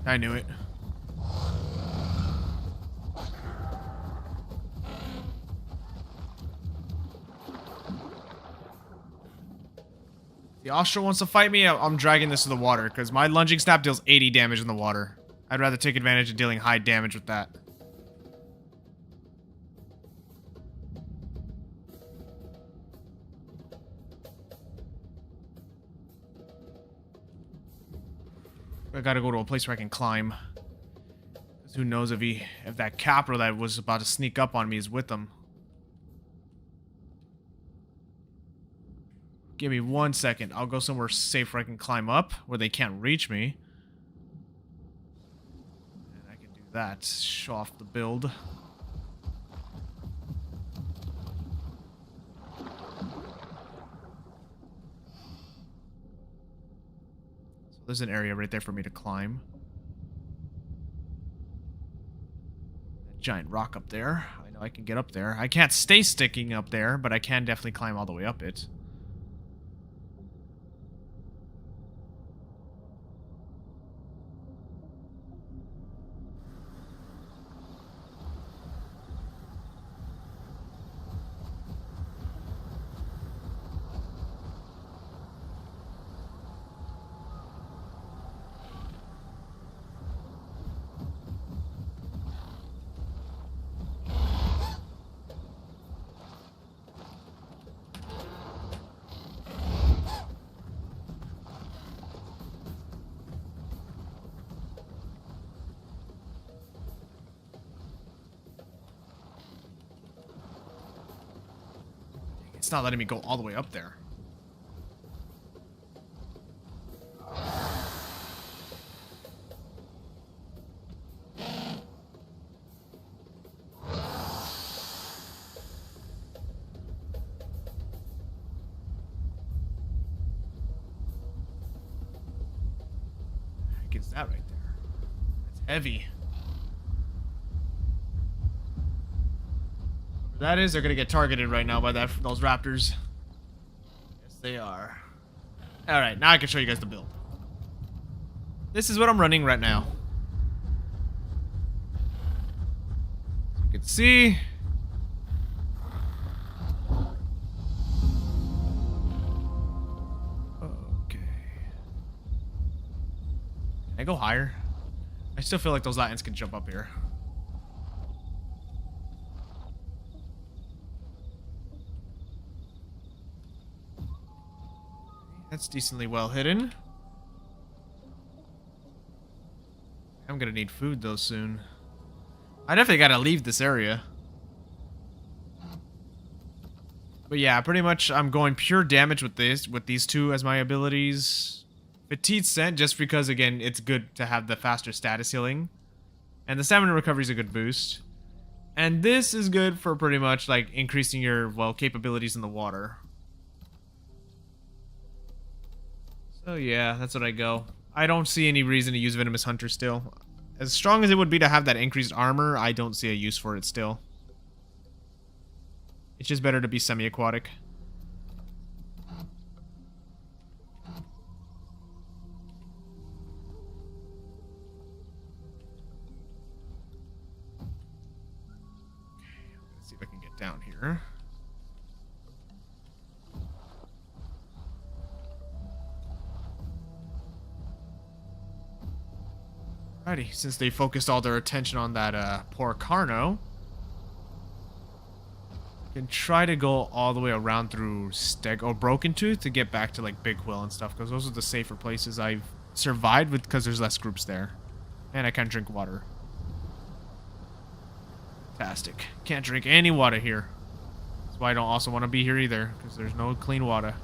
I knew it. The Ostro wants to fight me. I'm dragging this to the water because my lunging snap deals 80 damage in the water. I'd rather take advantage of dealing high damage with that. I gotta go to a place where I can climb. Because who knows if that Capra that was about to sneak up on me is with them. Give me 1 second. I'll go somewhere safe where I can climb up, where they can't reach me. And I can do that. Show off the build. So there's an area right there for me to climb. That giant rock up there. I know I can get up there. I can't stay sticking up there, but I can definitely climb all the way up it. It's not letting me go all the way up there. What is that right there? That's heavy. That is, they're gonna get targeted right now by those raptors. Yes, they are. Alright, now I can show you guys the build. This is what I'm running right now. As you can see. Okay. Can I go higher? I still feel like those Latins can jump up here. That's decently well hidden. I'm gonna need food though soon. I definitely gotta leave this area. But yeah, pretty much I'm going pure damage with these two as my abilities. Fatigued Scent, just because again it's good to have the faster status healing. And the stamina recovery is a good boost. And this is good for pretty much like increasing your, well, capabilities in the water. So yeah, that's what I go. I don't see any reason to use Venomous Hunter still. As strong as it would be to have that increased armor, I don't see a use for it still. It's just better to be semi-aquatic. Let's see if I can get down here. Alrighty, since they focused all their attention on that poor Carno, can try to go all the way around through Steg or Broken Tooth to get back to like Big Quill and stuff, because those are the safer places I've survived with, because there's less groups there, and I can't drink water. Fantastic. Can't drink any water here. That's why I don't also want to be here either, because there's no clean water.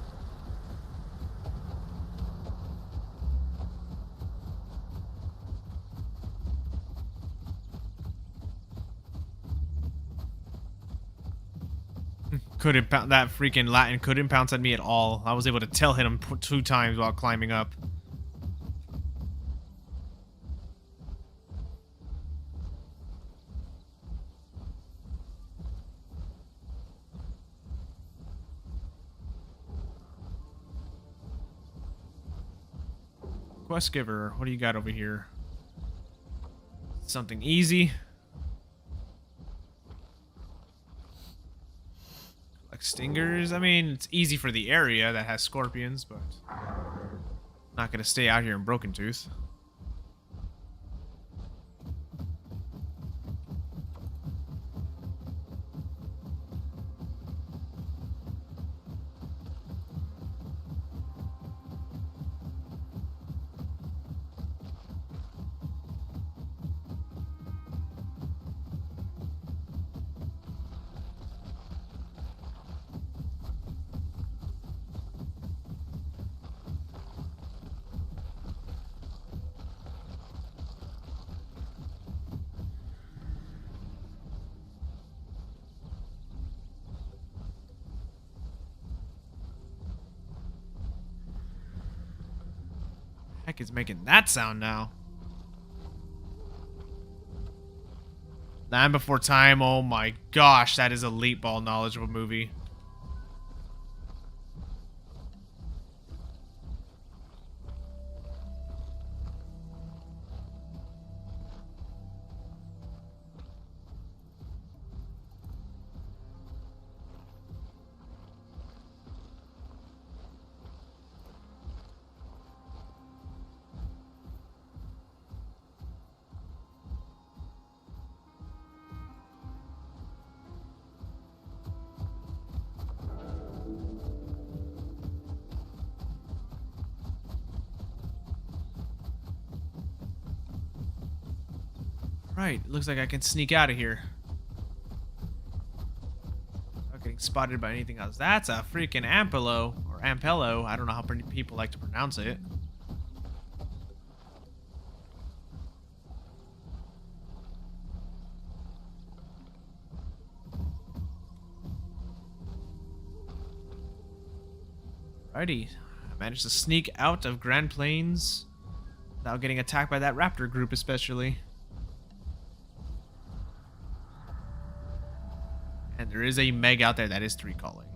Couldn't that freaking Latin couldn't pounce at me at all. I was able to tail hit him 2 times while climbing up. Quest giver, what do you got over here? Something easy. Like stingers. I mean, it's easy for the area that has scorpions, but not gonna stay out here in Broken Tooth. Heck is making that sound now? Land Before Time, oh my gosh, that is elite ball knowledge of a movie. Right, looks like I can sneak out of here. Not getting spotted by anything else. That's a freaking Ampelo, or Ampello. I don't know how people like to pronounce it. Righty, I managed to sneak out of Grand Plains without getting attacked by that raptor group especially. And there is a Meg out there that is 3 calling.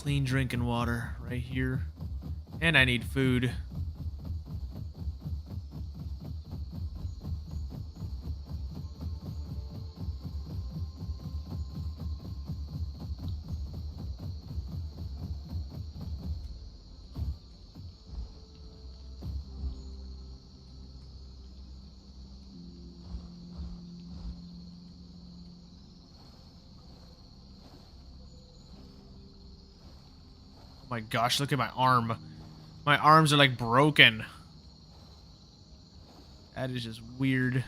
clean drinking water right here. And I need food. Oh my gosh, look at my arm. My arms are like broken. That is just weird.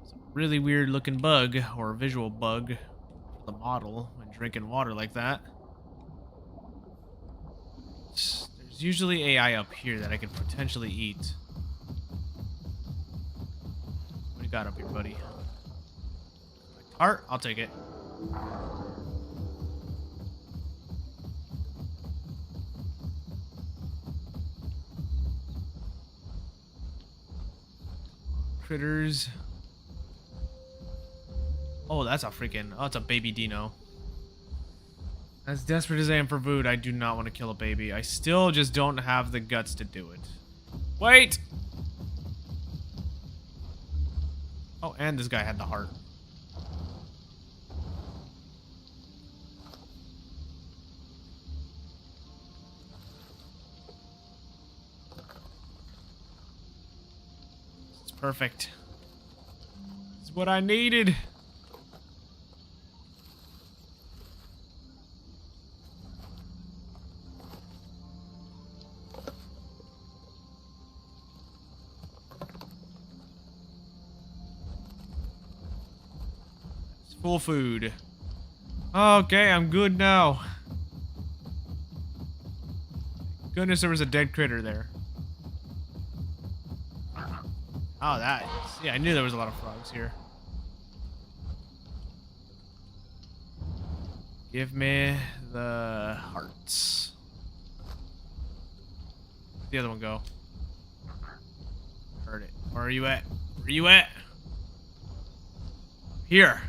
It's a really weird looking bug, or visual bug, for the model when drinking water like that. There's usually AI up here that I could potentially eat. What do you got up here, buddy? Tart? I'll take it. Critters. Oh, that's a freaking... Oh, it's a baby dino. As desperate as I am for food, I do not want to kill a baby. I still just don't have the guts to do it. Wait! Oh, and this guy had the heart. It's perfect. It's what I needed. Full food. Okay, I'm good now. Goodness, there was a dead critter there. Oh, that. Yeah, I knew there was a lot of frogs here. Give me the hearts. Where'd the other one go? Heard it. Where are you at? Where are you at? Here.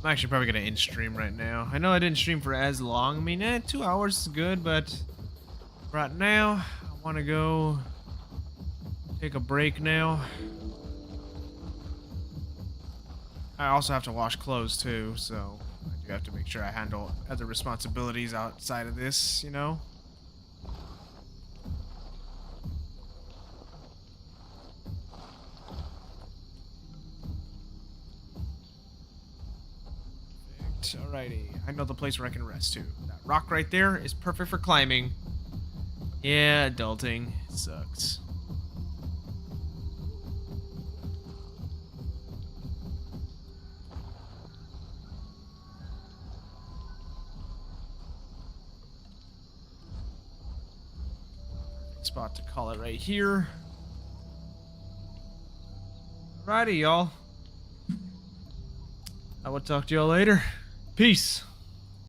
I'm actually probably gonna end stream right now. I know I didn't stream for as long. I mean, 2 hours is good, but right now I want to go take a break now. I also have to wash clothes too, so I do have to make sure I handle other responsibilities outside of this, you know? Alrighty, I know the place where I can rest too. That rock right there is perfect for climbing. Yeah, adulting sucks. Spot to call it right here. Alrighty, y'all. I will talk to y'all later. Peace.